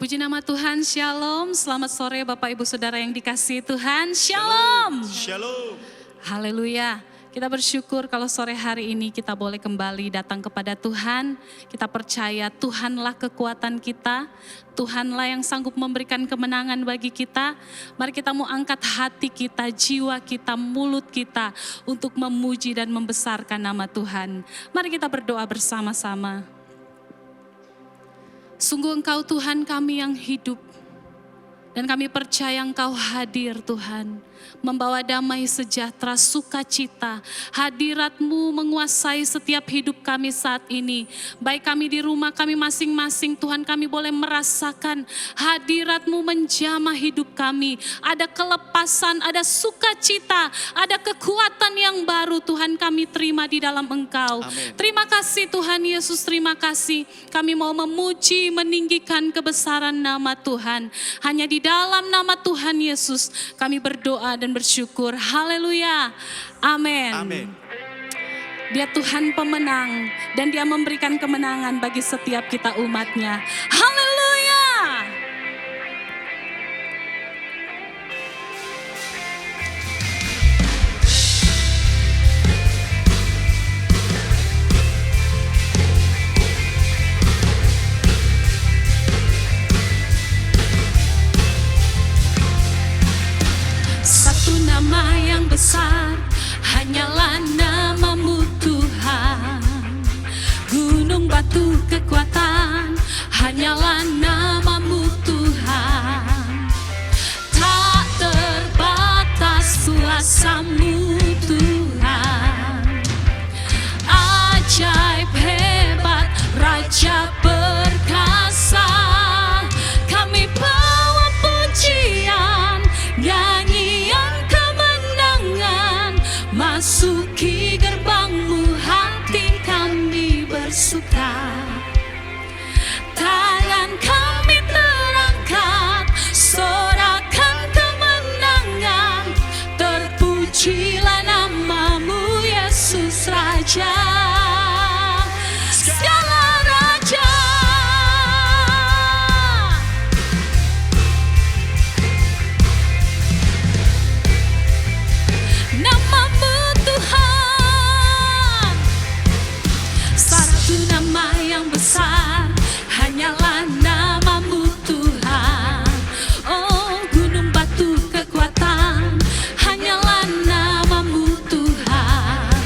Puji nama Tuhan, Shalom. Selamat sore Bapak Ibu Saudara yang dikasihi Tuhan, Shalom. Shalom. Haleluya. Kita bersyukur kalau sore hari ini kita boleh kembali datang kepada Tuhan. Kita percaya Tuhanlah kekuatan kita, Tuhanlah yang sanggup memberikan kemenangan bagi kita. Mari kita mau angkat hati kita, jiwa kita, mulut kita untuk memuji dan membesarkan nama Tuhan. Mari kita berdoa bersama-sama. Sungguh Engkau Tuhan kami yang hidup, dan kami percaya Engkau hadir Tuhan, membawa damai sejahtera, sukacita. Hadirat-Mu menguasai setiap hidup kami saat ini. Baik kami di rumah kami masing-masing, Tuhan kami boleh merasakan hadirat-Mu menjamah hidup kami. Ada kelepasan, ada sukacita, ada kekuatan yang baru Tuhan kami terima di dalam Engkau. Amin. Terima kasih Tuhan Yesus, terima kasih. Kami mau memuji, meninggikan kebesaran nama Tuhan. Hanya di dalam nama Tuhan Yesus kami berdoa dan bersyukur. Haleluya. Amin. Amin. Dia Tuhan pemenang dan Dia memberikan kemenangan bagi setiap kita umatnya. Haleluya. Satu nama yang besar, hanyalah nama-Mu Tuhan. Gunung batu kekuatan, hanyalah nama-Mu Tuhan. Tak terbatas kuasa-Mu Tuhan. Ajaib hebat, Raja perkasa. Kami bawa pujian, nyanyian kemenangan. Masuki gerbang-Mu, hati kami bersuka. Tangan kami terangkat, sorakan kemenangan. Terpujilah nama-Mu Yesus Raja. Segala raja. Nama-Mu Tuhan. Satu nama yang besar, hanyalah nama-Mu Tuhan. Oh, gunung batu kekuatan, hanyalah nama-Mu Tuhan.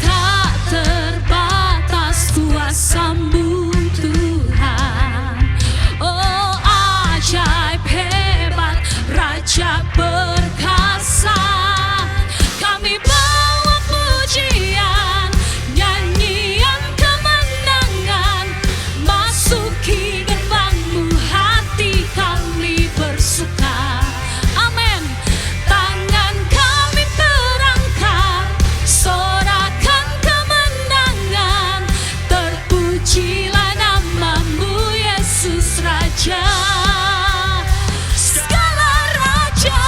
Tak terbatas kuasa-Mu Tuhan. Oh, ajaib hebat, Raja perkasa. Kami bawa pujian, nyanyian kemenangan. Masuki gerbang-Mu, hati kami bersuka. Amin. Tangan kami terangkat, sorakan kemenangan. Terpujilah nama-Mu Yesus Raja. Segala raja.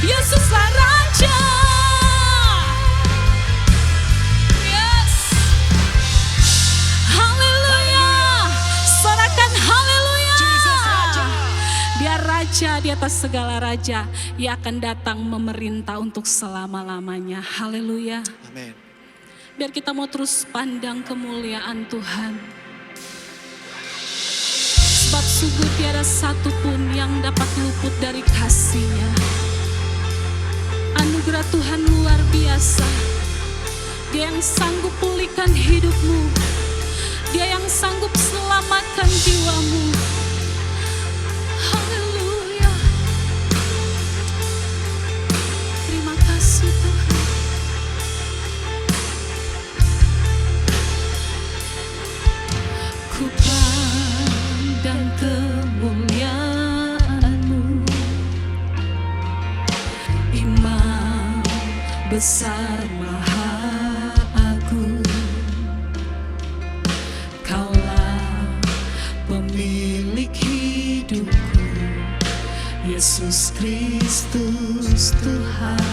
Yesuslah Raja. Yes. Haleluya. Sorakan haleluya. Dia Raja di atas segala raja. Ia akan datang memerintah untuk selama-lamanya. Haleluya. Amin. Biar kita mau terus pandang kemuliaan Tuhan. Sebab sungguh tiada satu pun yang dapat luput dari kasih-Nya. Anugerah Tuhan luar biasa. Dia yang sanggup pulihkan hidupmu. Dia yang sanggup selamatkan jiwamu. Haleluya. Terima kasih Tuhan. Ku pandang kemuliaan-Mu, Imam besar maha agung. Kaulah pemilik hidupku, Yesus Kristus Tuhan.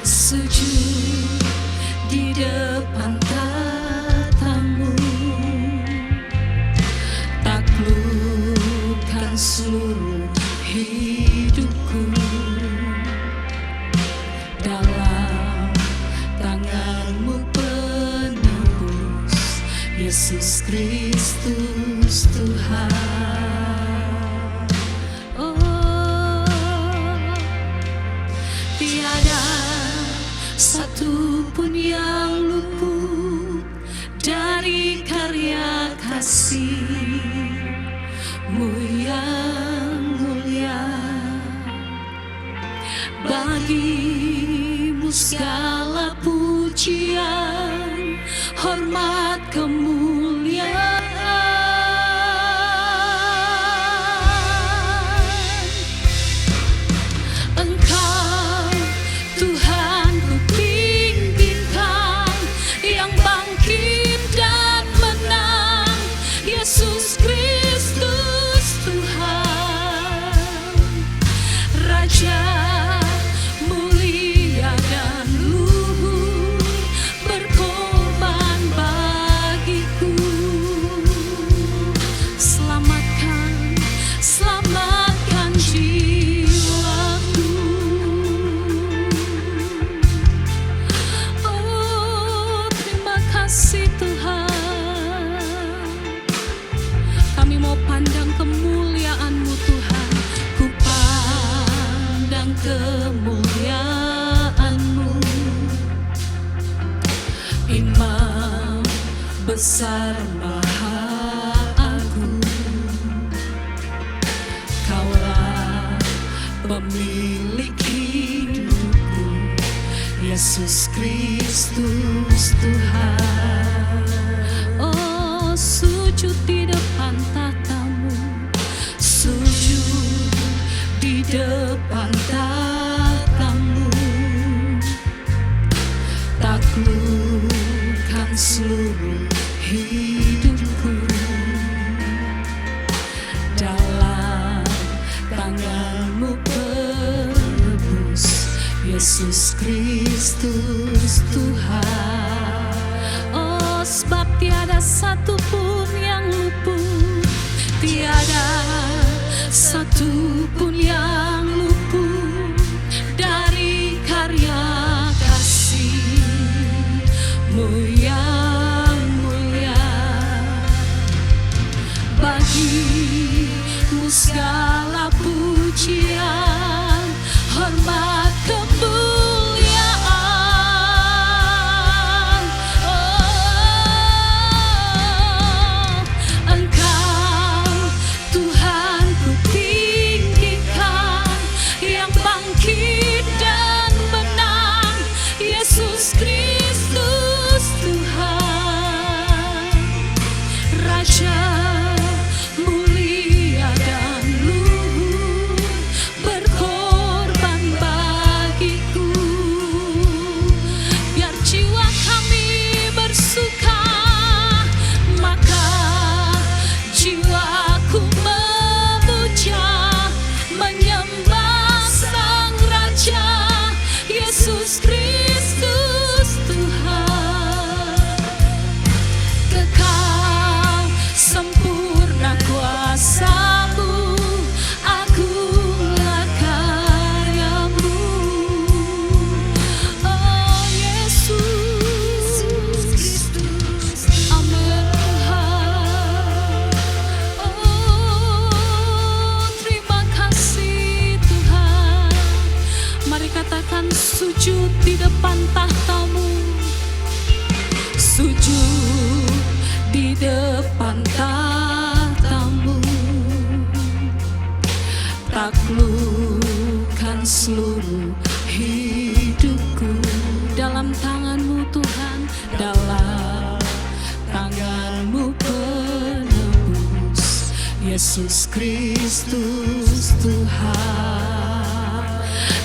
Sujud di depan tatamu, taklukkan seluruh hidupku. Dalam tangan-Mu penebus, Yesus Kristus Tuhan. Oh, tiada satu pun yang luput dari karya kasih-Mu yang mulia. Bagi-Mu segala pujian, hormat, kemuliaan. Engkau Tuhan ku tinggikan, yang bangkit dan menang, Yesus Kristus Tuhan. Raja mulia dan luhur, berkorban bagiku. Selamatkan, selamatkan jiwaku. Oh, terima kasih Tuhan. Kami mau pandang kemuliaan-Mu Tuhan. Ku pandang kemuliaan-Mu, Imam besar maha agung. Kaulah pemilik hidupku, Yesus Kristus Tuhan. Oh, sujud di depan tatamu, sujud di depan tatamu, taklukkan seluruh hidupku. Dalam tangan-Mu penebus, Yesus Kristus Tuhan. Oh, sebab tiada satu pun yang luput, tiada satu pun yang luput dari karya kasih-Mu yang mulia. Bagi-Mu segala pujian, hormat, kemuliaan. Oh, Engkau Tuhan ku tinggikan, yang bangkit dan menang, Yesus Kristus Tuhan. Raja mulia dan sujud di depan tahta-Mu, sujud di depan tahta-Mu, taklukkan seluruh hidupku dalam tangan-Mu Tuhan, dalam tangan-Mu penebus, Yesus Kristus Tuhan.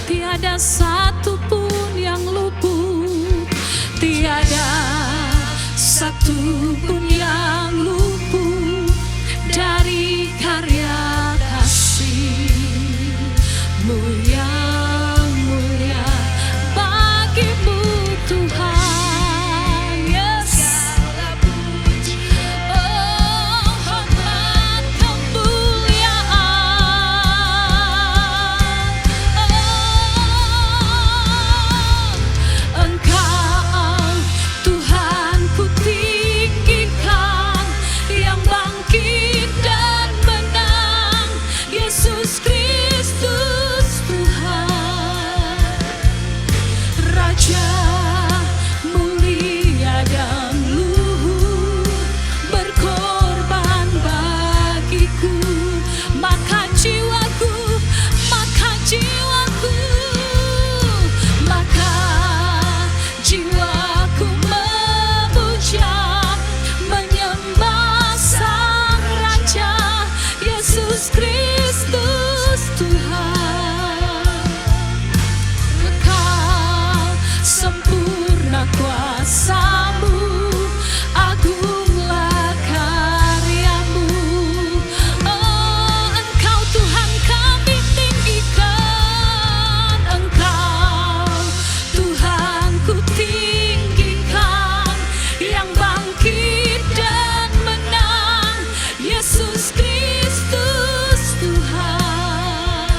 Tiada satu pun yang luput, tiada satu pun yang luput dari karya kasih-Mu yang mulia. Bagi-Mu Tuhan, yes, oh hormat kemuliaan, Engkau Tuhan ku tinggikan, yang bangkit dan menang, Yesus Kristus Tuhan. Raja mulia dan luhur, berkorban bagiku, maka jiwaku, maka jiwaku, maka jiwaku memuja, menyembah Sang Raja, Yesus Kristus Tuhan. Kekal sempurna kuasa-Mu, agunglah karya-Mu. Oh, Engkau Tuhan kami tinggikan, Engkau Tuhan ku tinggikan, yang bangkit dan menang, Yesus Kristus Tuhan.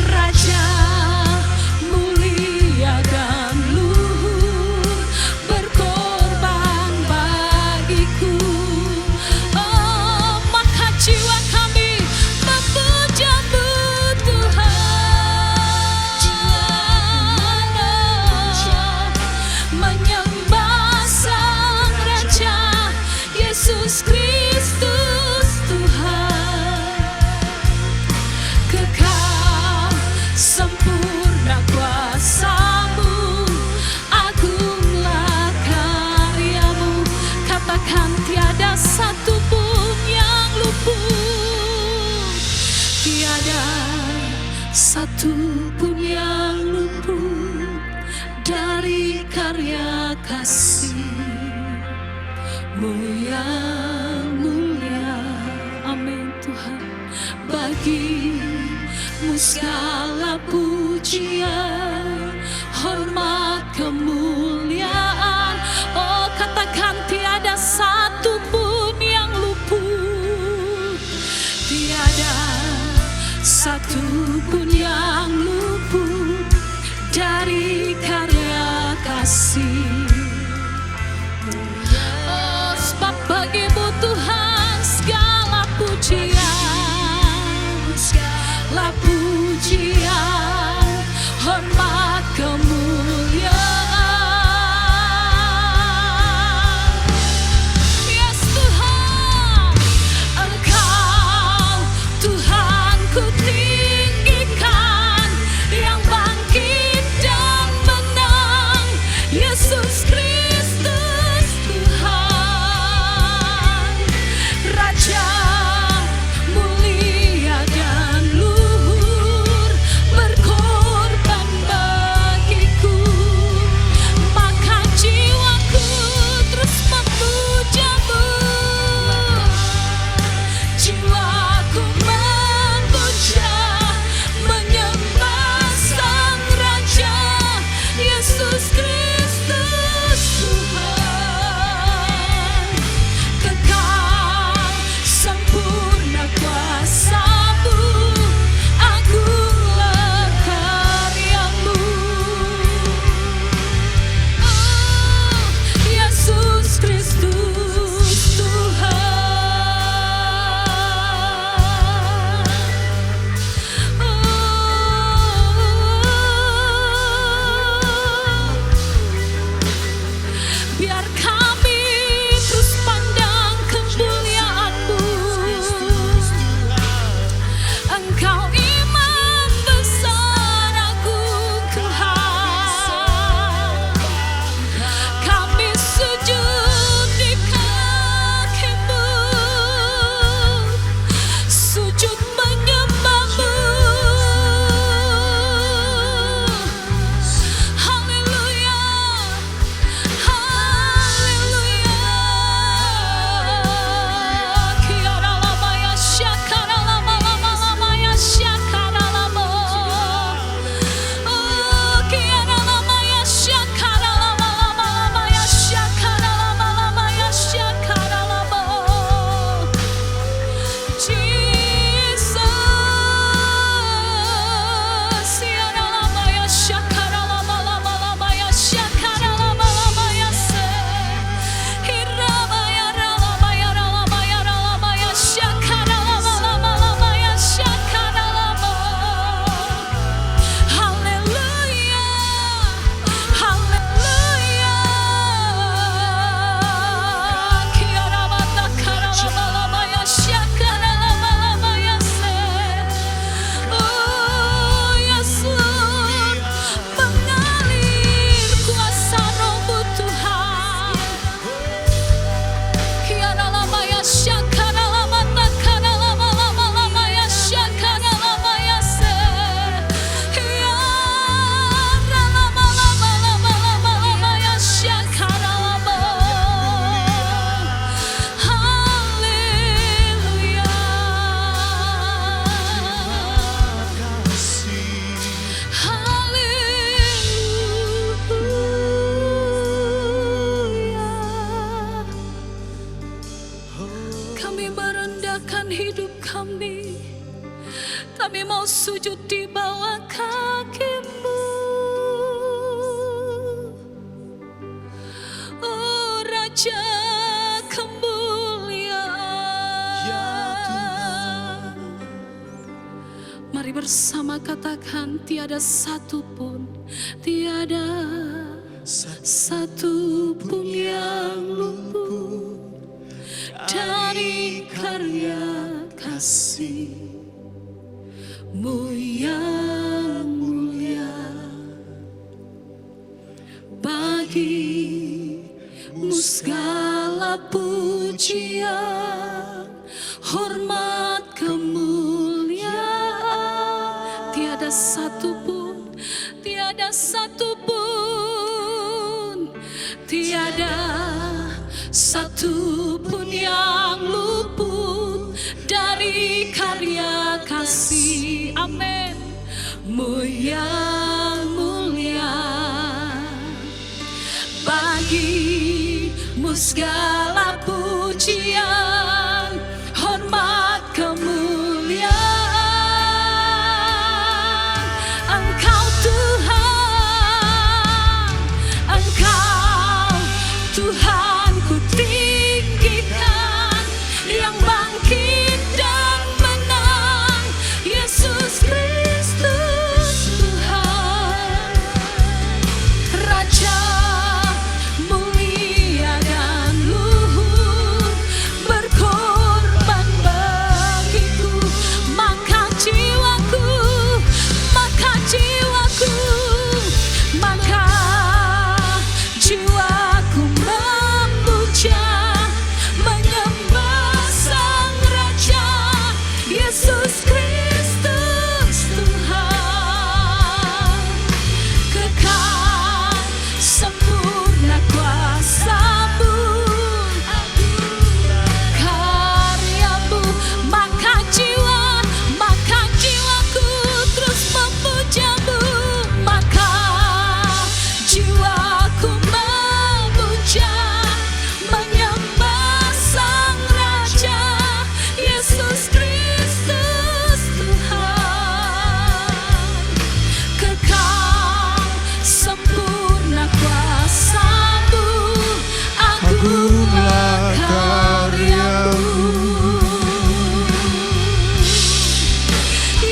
Raja mulia dan luhur, berkorban bagiku, oh maka jiwa kami memuja-Mu Tuhan, menyembah Sang Raja, Yesus Kristus Tuhan. Kekal sempurna kuasa-Mu, agunglah karya-Mu. Katakan tiada satu pun yang luput, tiada satu pun yang luput dari karya kasih-Mu yang mulia. Amin Tuhan. Bagi-Mu segala pujian, hormat, kemuliaan. Oh katakan tiada satu pun yang luput, tiada satu pun yang luput dari karya kasih. Oh sebab bagi-Mu Tuhan segala pujian, segala pujian, hormat, kemuliaan. Yes Tuhan, Engkau Tuhan ku tinggikan, yang bangkit dan menang, Yesus hidup kami. Kami mau sujud di bawah kaki-Mu. Oh Raja kemuliaan. Mari bersama katakan, tiada satu pun yang luput dari karya kasih-Mu yang mulia. Bagi-Mu segala pujian, hormat, kemuliaan. Tiada satu pun, tiada satu pun yang luput dari karya kasih. Amin. Mu yang mulia. Bagi-Mu segala pujian, hormat, kemuliaan. Engkau Tuhan, Engkau Tuhan ku tinggikan, yang bangkit dan menang, Yesus Kristus Tuhan. Raja mulia dan luhur, berkorban bagiku. Maka jiwaku, maka jiwaku, maka jiwaku memuja, menyembah Sang Raja, Yesus Kristus Tuhan. Kekal sempurna kuasa-Mu, karya-Mu. Maka jiwaku terus memuja-Mu. Maka jiwaku memuja, menyembah Sang Raja, Yesus Kristus Tuhan. Kekal sempurna kuasa-Mu, agunglah karya-Mu.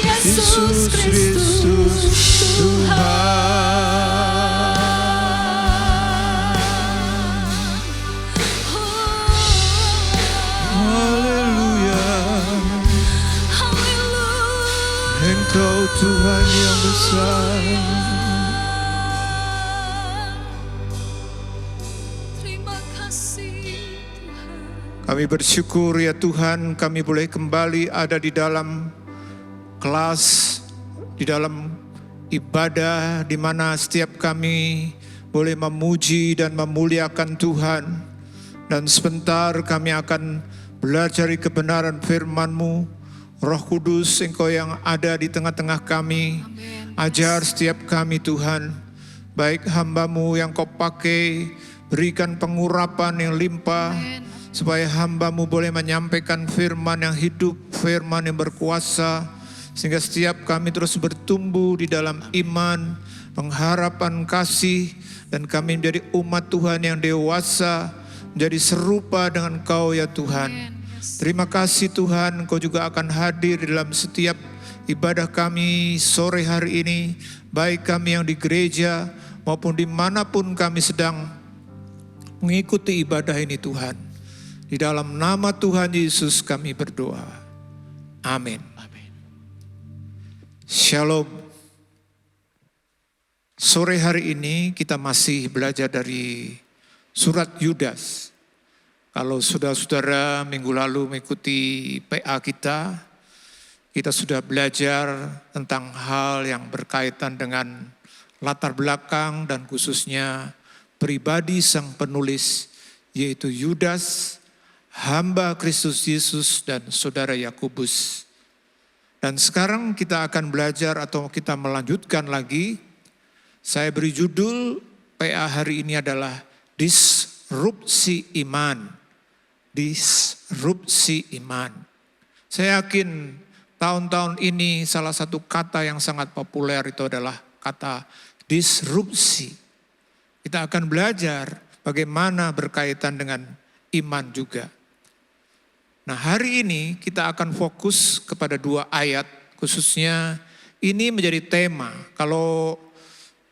Yesus Kristus Tuhan. Haleluya, Haleluya. Engkau Tuhan yang besar. Terima kasih Tuhan. Kami bersyukur ya Tuhan, kami boleh kembali ada di dalam kelas, di dalam ibadah, di mana setiap kami boleh memuji dan memuliakan Tuhan. Dan sebentar kami akan belajar kebenaran firman-Mu. Roh Kudus, Engkau yang ada di tengah-tengah kami, ajar setiap kami Tuhan. Baik hamba-Mu yang Kau pakai, berikan pengurapan yang limpah, supaya hamba-Mu boleh menyampaikan firman yang hidup, firman yang berkuasa, sehingga setiap kami terus bertumbuh di dalam iman, pengharapan, kasih, dan kami menjadi umat Tuhan yang dewasa, menjadi serupa dengan Kau ya Tuhan. Terima kasih Tuhan, Engkau juga akan hadir di dalam setiap ibadah kami sore hari ini, baik kami yang di gereja maupun dimanapun kami sedang mengikuti ibadah ini Tuhan. Di dalam nama Tuhan Yesus kami berdoa. Amin. Shalom. Sore hari ini kita masih belajar dari surat Yudas. Kalau saudara-saudara minggu lalu mengikuti PA kita sudah belajar tentang hal yang berkaitan dengan latar belakang dan khususnya pribadi sang penulis, yaitu Yudas, hamba Kristus Yesus dan saudara Yakobus. Dan sekarang kita akan belajar atau kita melanjutkan lagi. Saya beri judul PA hari ini adalah disrupsi iman. Disrupsi iman. Saya yakin tahun-tahun ini salah satu kata yang sangat populer itu adalah kata disrupsi. Kita akan belajar bagaimana berkaitan dengan iman juga. Nah, hari ini kita akan fokus kepada 2 ayat, khususnya ini menjadi tema. Kalau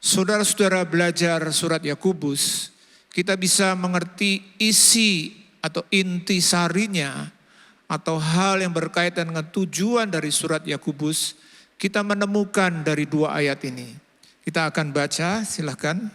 saudara-saudara belajar surat Yakobus, kita bisa mengerti isi atau intisarinya atau hal yang berkaitan dengan tujuan dari surat Yakobus, kita menemukan dari 2 ayat ini. Kita akan baca, silakan.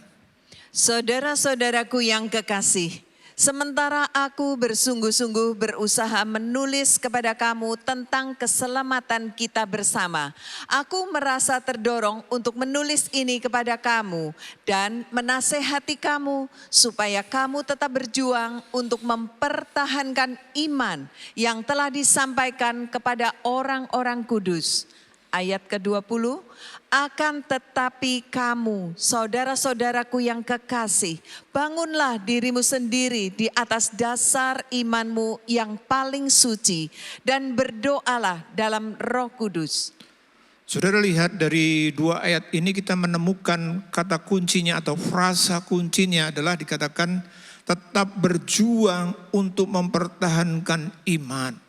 Saudara-saudaraku yang kekasih, sementara aku bersungguh-sungguh berusaha menulis kepada kamu tentang keselamatan kita bersama, aku merasa terdorong untuk menulis ini kepada kamu dan menasehati kamu supaya kamu tetap berjuang untuk mempertahankan iman yang telah disampaikan kepada orang-orang kudus. Ayat ke-20, akan tetapi kamu, saudara-saudaraku yang kekasih, bangunlah dirimu sendiri di atas dasar imanmu yang paling suci dan berdoalah dalam Roh Kudus. Saudara lihat dari 2 ayat ini kita menemukan kata kuncinya atau frasa kuncinya adalah dikatakan tetap berjuang untuk mempertahankan iman.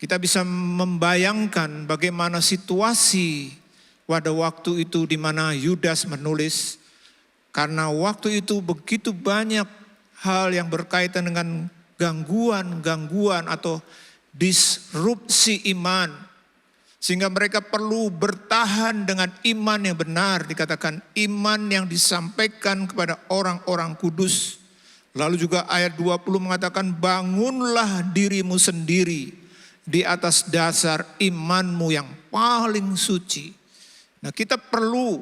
Kita bisa membayangkan bagaimana situasi pada waktu itu di mana Yudas menulis. Karena waktu itu begitu banyak hal yang berkaitan dengan gangguan atau disrupsi iman. Sehingga mereka perlu bertahan dengan iman yang benar. Dikatakan iman yang disampaikan kepada orang-orang kudus. Lalu juga ayat 20 mengatakan bangunlah dirimu sendiri di atas dasar imanmu yang paling suci. Nah, kita perlu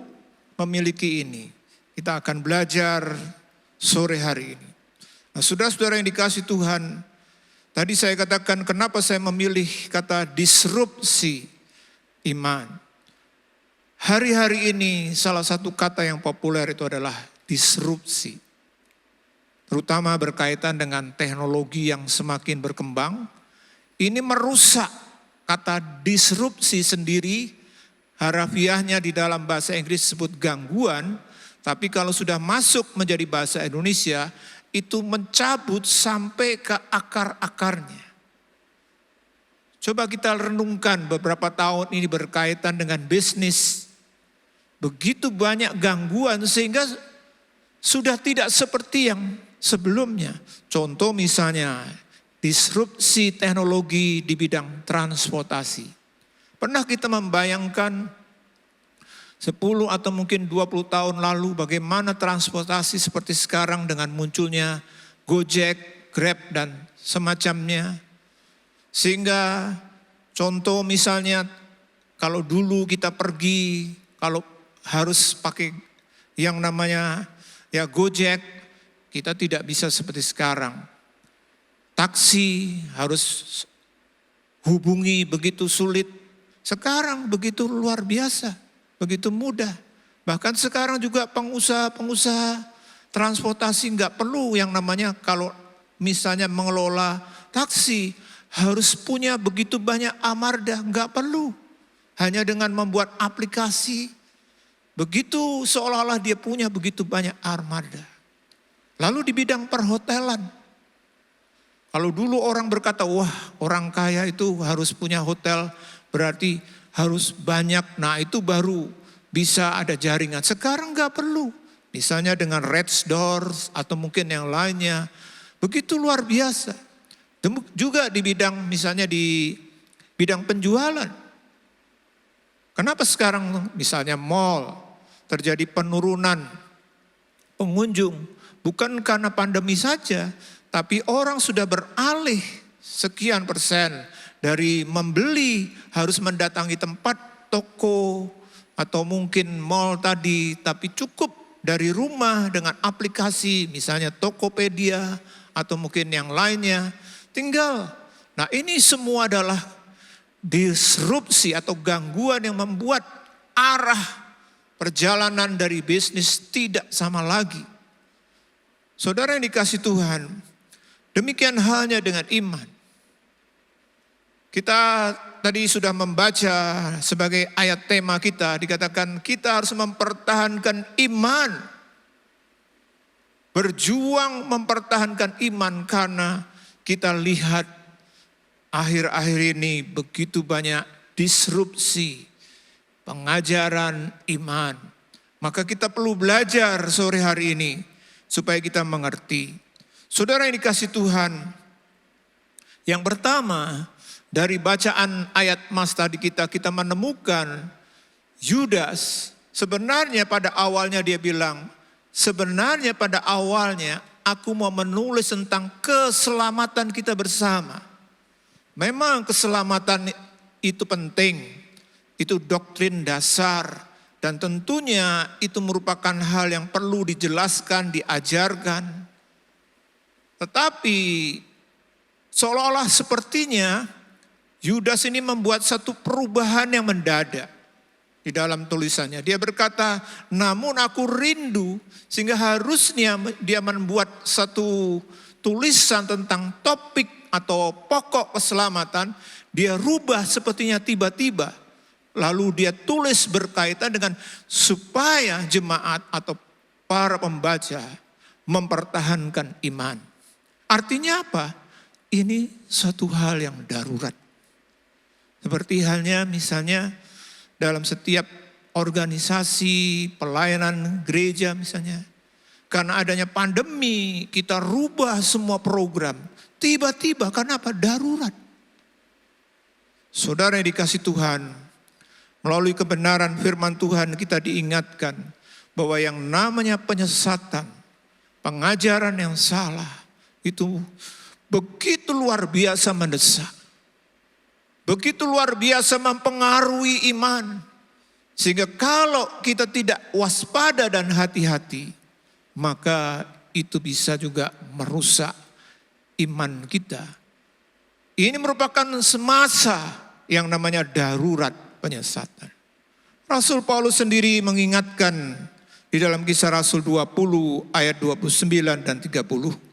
memiliki ini. Kita akan belajar sore hari ini. Nah, saudara-saudara yang dikasihi Tuhan, tadi saya katakan kenapa saya memilih kata disrupsi iman. Hari-hari ini salah satu kata yang populer itu adalah disrupsi. Terutama berkaitan dengan teknologi yang semakin berkembang. Ini merusak. Kata disrupsi sendiri harafiahnya di dalam bahasa Inggris disebut gangguan. Tapi kalau sudah masuk menjadi bahasa Indonesia itu mencabut sampai ke akar-akarnya. Coba kita renungkan beberapa tahun ini berkaitan dengan bisnis. Begitu banyak gangguan sehingga sudah tidak seperti yang sebelumnya. Contoh misalnya disrupsi teknologi di bidang transportasi. Pernah kita membayangkan 10 atau mungkin 20 tahun lalu bagaimana transportasi seperti sekarang dengan munculnya Gojek, Grab dan semacamnya. Sehingga contoh misalnya kalau dulu kita pergi, kalau harus pakai yang namanya ya Gojek, kita tidak bisa seperti sekarang. Taksi harus hubungi begitu sulit. Sekarang begitu luar biasa, begitu mudah. Bahkan sekarang juga pengusaha-pengusaha transportasi nggak perlu yang namanya kalau misalnya mengelola taksi harus punya begitu banyak armada, nggak perlu. Hanya dengan membuat aplikasi, begitu seolah-olah dia punya begitu banyak armada. Lalu di bidang perhotelan, kalau dulu orang berkata, wah orang kaya itu harus punya hotel, berarti harus banyak. Nah itu baru bisa ada jaringan. Sekarang gak perlu. Misalnya dengan Red Doors atau mungkin yang lainnya. Begitu luar biasa. Juga di bidang misalnya di bidang penjualan. Kenapa sekarang misalnya mall terjadi penurunan pengunjung? Bukan karena pandemi saja. Tapi orang sudah beralih sekian persen dari membeli harus mendatangi tempat toko atau mungkin mall tadi. Tapi cukup dari rumah dengan aplikasi misalnya Tokopedia atau mungkin yang lainnya. Tinggal. Nah ini semua adalah disrupsi atau gangguan yang membuat arah perjalanan dari bisnis tidak sama lagi. Saudara yang dikasihi Tuhan, demikian halnya dengan iman. Kita tadi sudah membaca sebagai ayat tema kita, dikatakan kita harus mempertahankan iman. Berjuang mempertahankan iman karena kita lihat akhir-akhir ini begitu banyak disrupsi pengajaran iman. Maka kita perlu belajar sore hari ini supaya kita mengerti. Saudara yang dikasih Tuhan, yang pertama dari bacaan ayat mas tadi kita menemukan Yudas sebenarnya pada awalnya dia bilang, sebenarnya pada awalnya aku mau menulis tentang keselamatan kita bersama. Memang keselamatan itu penting, itu doktrin dasar, dan tentunya itu merupakan hal yang perlu dijelaskan, diajarkan. Tetapi seolah-olah sepertinya Yudas ini membuat satu perubahan yang mendadak di dalam tulisannya. Dia berkata, namun aku rindu, sehingga harusnya dia membuat satu tulisan tentang topik atau pokok keselamatan, dia rubah sepertinya tiba-tiba. Lalu dia tulis berkaitan dengan supaya jemaat atau para pembaca mempertahankan iman. Artinya apa? Ini suatu hal yang darurat. Seperti halnya misalnya dalam setiap organisasi pelayanan gereja misalnya. Karena adanya pandemi kita rubah semua program. Tiba-tiba karena apa? Darurat. Saudara yang dikasih Tuhan, melalui kebenaran firman Tuhan kita diingatkan bahwa yang namanya penyesatan, pengajaran yang salah itu begitu luar biasa mendesak. Begitu luar biasa mempengaruhi iman. Sehingga kalau kita tidak waspada dan hati-hati, maka itu bisa juga merusak iman kita. Ini merupakan semasa yang namanya darurat penyesatan. Rasul Paulus sendiri mengingatkan di dalam Kisah Rasul 20 ayat 29 dan 30.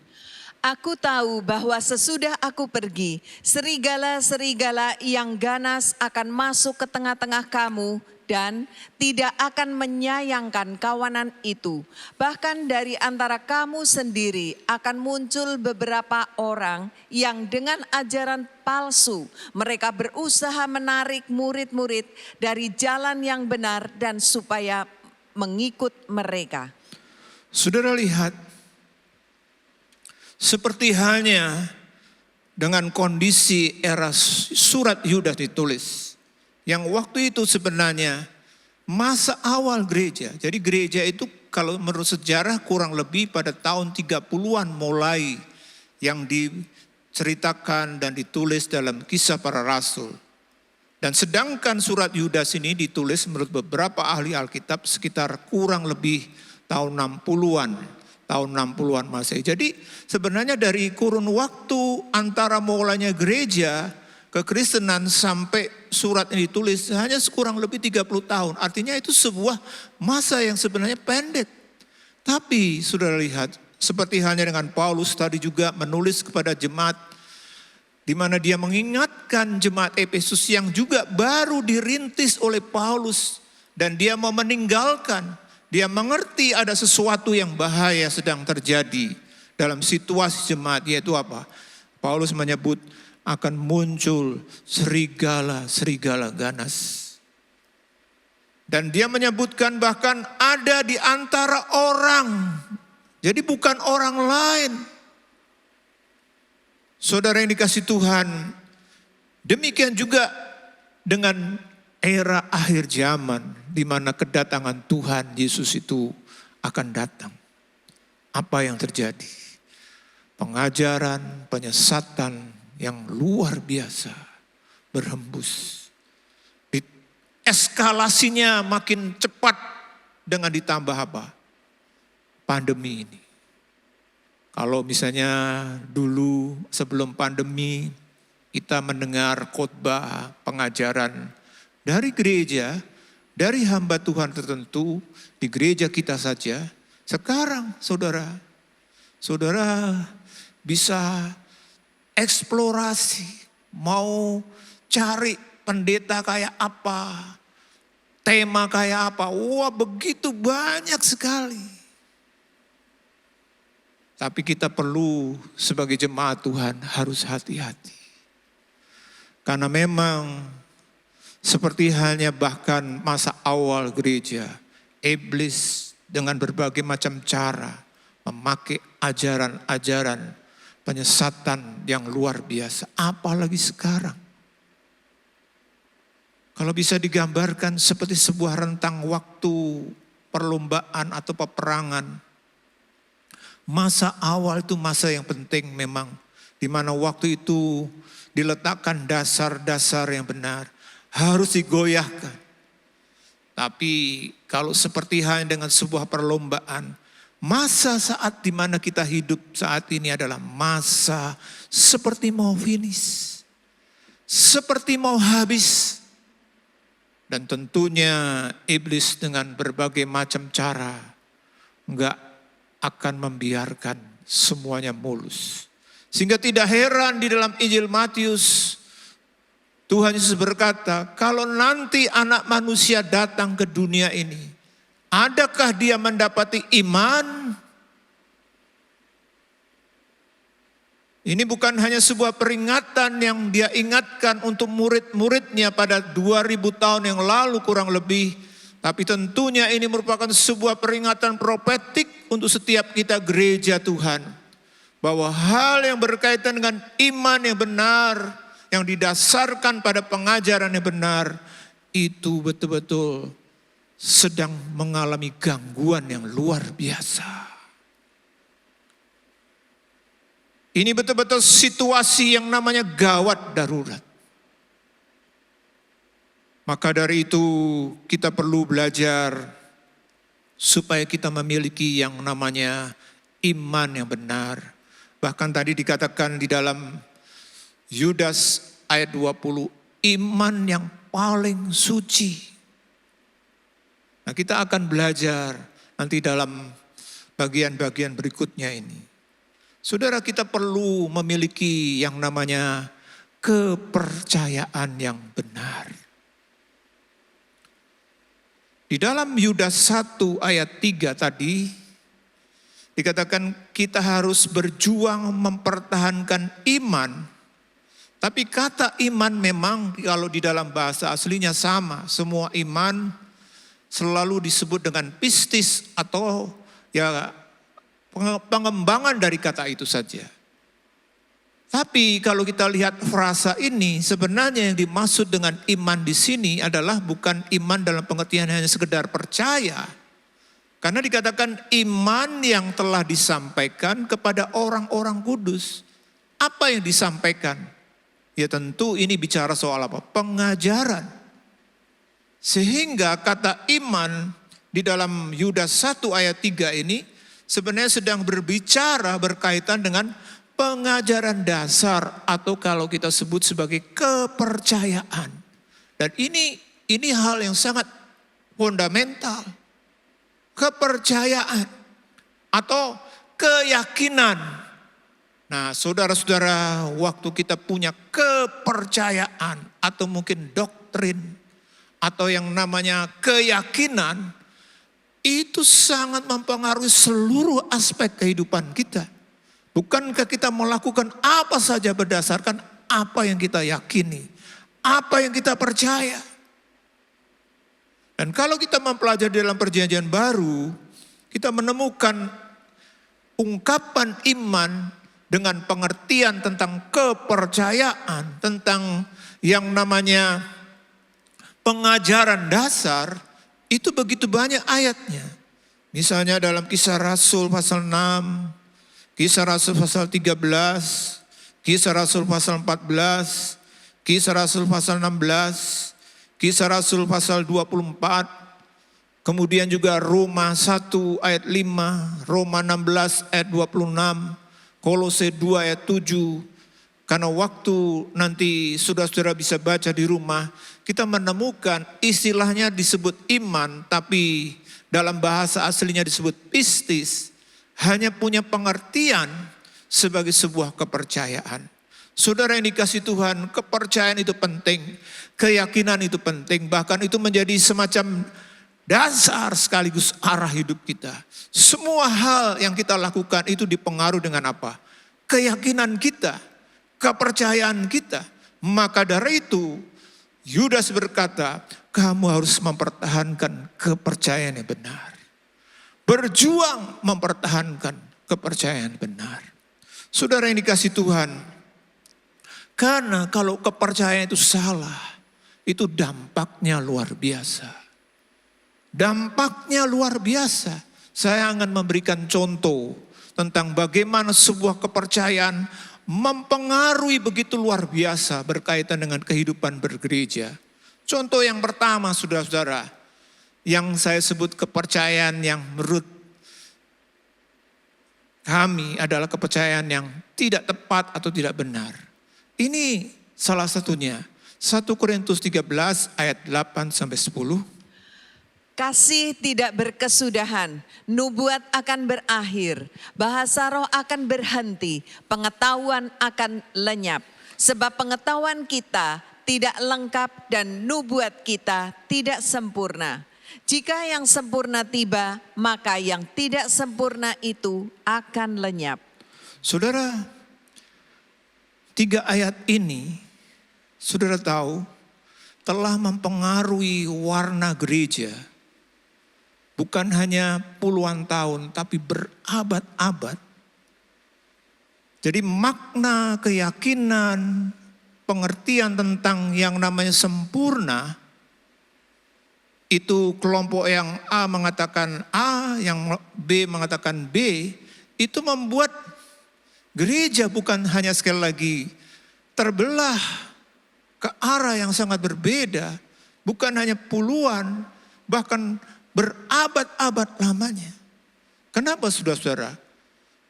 Aku tahu bahwa sesudah aku pergi, serigala-serigala yang ganas akan masuk ke tengah-tengah kamu dan tidak akan menyayangkan kawanan itu. Bahkan dari antara kamu sendiri akan muncul beberapa orang yang dengan ajaran palsu, mereka berusaha menarik murid-murid dari jalan yang benar dan supaya mengikut mereka. Saudara lihat, seperti halnya dengan kondisi era surat Yudas ditulis. Yang waktu itu sebenarnya masa awal gereja. Jadi gereja itu kalau menurut sejarah kurang lebih pada tahun 30-an mulai yang diceritakan dan ditulis dalam Kisah Para Rasul. Dan sedangkan surat Yudas ini ditulis menurut beberapa ahli Alkitab sekitar kurang lebih tahun 60-an. Tahun 60-an Masehi. Jadi sebenarnya dari kurun waktu antara mulanya gereja kekristenan sampai surat ini ditulis hanya kurang lebih 30 tahun. Artinya itu sebuah masa yang sebenarnya pendek. Tapi saudara lihat seperti halnya dengan Paulus tadi juga menulis kepada jemaat di mana dia mengingatkan jemaat Efesus yang juga baru dirintis oleh Paulus dan dia mau meninggalkan. Dia mengerti ada sesuatu yang bahaya sedang terjadi dalam situasi jemaat, yaitu apa? Paulus menyebut akan muncul serigala-serigala ganas. Dan dia menyebutkan bahkan ada di antara orang. Jadi bukan orang lain. Saudara yang dikasih Tuhan, demikian juga dengan era akhir zaman di mana kedatangan Tuhan Yesus itu akan datang. Apa yang terjadi? Pengajaran, penyesatan yang luar biasa berhembus. Eskalasinya makin cepat dengan ditambah apa? Pandemi ini. Kalau misalnya dulu sebelum pandemi kita mendengar khotbah pengajaran dari gereja, dari hamba Tuhan tertentu, di gereja kita saja. Sekarang saudara bisa eksplorasi, mau cari pendeta kayak apa, tema kayak apa. Wah, begitu banyak sekali. Tapi kita perlu sebagai jemaat Tuhan harus hati-hati. Karena memang seperti halnya bahkan masa awal gereja, iblis dengan berbagai macam cara memakai ajaran-ajaran penyesatan yang luar biasa. Apalagi sekarang. Kalau bisa digambarkan seperti sebuah rentang waktu perlombaan atau peperangan. Masa awal itu masa yang penting memang. Di mana waktu itu diletakkan dasar-dasar yang benar. Harus digoyahkan. Tapi kalau seperti halnya dengan sebuah perlombaan. Masa saat di mana kita hidup saat ini adalah masa seperti mau finish. Seperti mau habis. Dan tentunya iblis dengan berbagai macam cara enggak akan membiarkan semuanya mulus. Sehingga tidak heran di dalam Injil Matius Tuhan Yesus berkata, kalau nanti anak manusia datang ke dunia ini, adakah dia mendapati iman? Ini bukan hanya sebuah peringatan yang dia ingatkan untuk murid-muridnya pada 2000 tahun yang lalu kurang lebih. Tapi tentunya ini merupakan sebuah peringatan profetik untuk setiap kita gereja Tuhan. Bahwa hal yang berkaitan dengan iman yang benar, yang didasarkan pada pengajaran yang benar, itu betul-betul sedang mengalami gangguan yang luar biasa. Ini betul-betul situasi yang namanya gawat darurat. Maka dari itu kita perlu belajar supaya kita memiliki yang namanya iman yang benar. Bahkan tadi dikatakan di dalam Yudas ayat 20, iman yang paling suci. Nah, kita akan belajar nanti dalam bagian-bagian berikutnya ini. Saudara, kita perlu memiliki yang namanya kepercayaan yang benar. Di dalam Yudas 1 ayat 3 tadi dikatakan kita harus berjuang mempertahankan iman. Tapi kata iman memang kalau di dalam bahasa aslinya sama. Semua iman selalu disebut dengan pistis atau ya pengembangan dari kata itu saja. Tapi kalau kita lihat frasa ini, sebenarnya yang dimaksud dengan iman di sini adalah bukan iman dalam pengertian hanya sekedar percaya. Karena dikatakan iman yang telah disampaikan kepada orang-orang kudus. Apa yang disampaikan? Ya tentu ini bicara soal apa? Pengajaran. Sehingga kata iman di dalam Yudas 1 ayat 3 ini sebenarnya sedang berbicara berkaitan dengan pengajaran dasar atau kalau kita sebut sebagai kepercayaan. Dan ini hal yang sangat fundamental. Kepercayaan atau keyakinan. Nah, saudara-saudara, waktu kita punya kepercayaan atau mungkin doktrin atau yang namanya keyakinan, itu sangat mempengaruhi seluruh aspek kehidupan kita. Bukankah kita melakukan apa saja berdasarkan apa yang kita yakini, apa yang kita percaya. Dan kalau kita mempelajari dalam perjanjian baru, kita menemukan ungkapan iman dengan pengertian tentang kepercayaan, tentang yang namanya pengajaran dasar, itu begitu banyak ayatnya. Misalnya dalam Kisah Rasul pasal 6, Kisah Rasul pasal 13, Kisah Rasul pasal 14, Kisah Rasul pasal 16, Kisah Rasul pasal 24, kemudian juga Roma 1 ayat 5, Roma 16 ayat 26, Kolose 2 ayat 7. Karena waktu nanti saudara-saudara bisa baca di rumah, kita menemukan istilahnya disebut iman, tapi dalam bahasa aslinya disebut pistis, hanya punya pengertian sebagai sebuah kepercayaan. Saudara yang dikasih Tuhan, kepercayaan itu penting, keyakinan itu penting, bahkan itu menjadi semacam dasar sekaligus arah hidup kita. Semua hal yang kita lakukan itu dipengaruhi dengan apa? Keyakinan kita, kepercayaan kita. Maka dari itu, Yudas berkata, kamu harus mempertahankan kepercayaan yang benar. Berjuang mempertahankan kepercayaan benar. Saudara yang dikasih Tuhan, karena kalau kepercayaan itu salah, itu dampaknya luar biasa. Dampaknya luar biasa. Saya akan memberikan contoh tentang bagaimana sebuah kepercayaan mempengaruhi begitu luar biasa berkaitan dengan kehidupan bergereja. Contoh yang pertama, saudara-saudara, yang saya sebut kepercayaan yang menurut kami adalah kepercayaan yang tidak tepat atau tidak benar. Ini salah satunya. 1 Korintus 13 ayat 8-10. Kasih tidak berkesudahan, nubuat akan berakhir, bahasa roh akan berhenti, pengetahuan akan lenyap. Sebab pengetahuan kita tidak lengkap dan nubuat kita tidak sempurna. Jika yang sempurna tiba, maka yang tidak sempurna itu akan lenyap. Saudara, 3 ayat ini, saudara tahu, telah mempengaruhi warna gereja. Bukan hanya puluhan tahun, tapi berabad-abad. Jadi makna, keyakinan, pengertian tentang yang namanya sempurna, itu kelompok yang A mengatakan A, yang B mengatakan B, itu membuat gereja bukan hanya sekali lagi terbelah ke arah yang sangat berbeda, bukan hanya puluhan, bahkan berabad-abad lamanya. Kenapa saudara-saudara?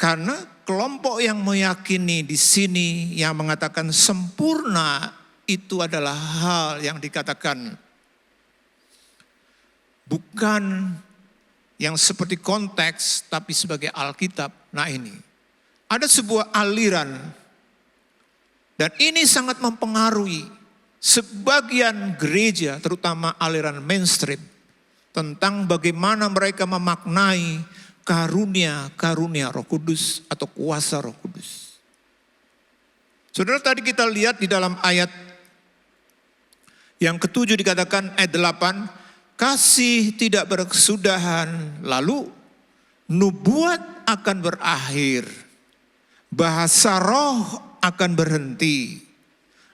Karena kelompok yang meyakini di sini yang mengatakan sempurna itu adalah hal yang dikatakan bukan yang seperti konteks tapi sebagai Alkitab. Nah ini. Ada sebuah aliran dan ini sangat mempengaruhi sebagian gereja, terutama aliran mainstream, tentang bagaimana mereka memaknai karunia Roh Kudus atau kuasa Roh Kudus. Saudara, tadi kita lihat di dalam ayat yang ke-7 dikatakan ayat 8, kasih tidak berkesudahan, lalu nubuat akan berakhir. Bahasa roh akan berhenti,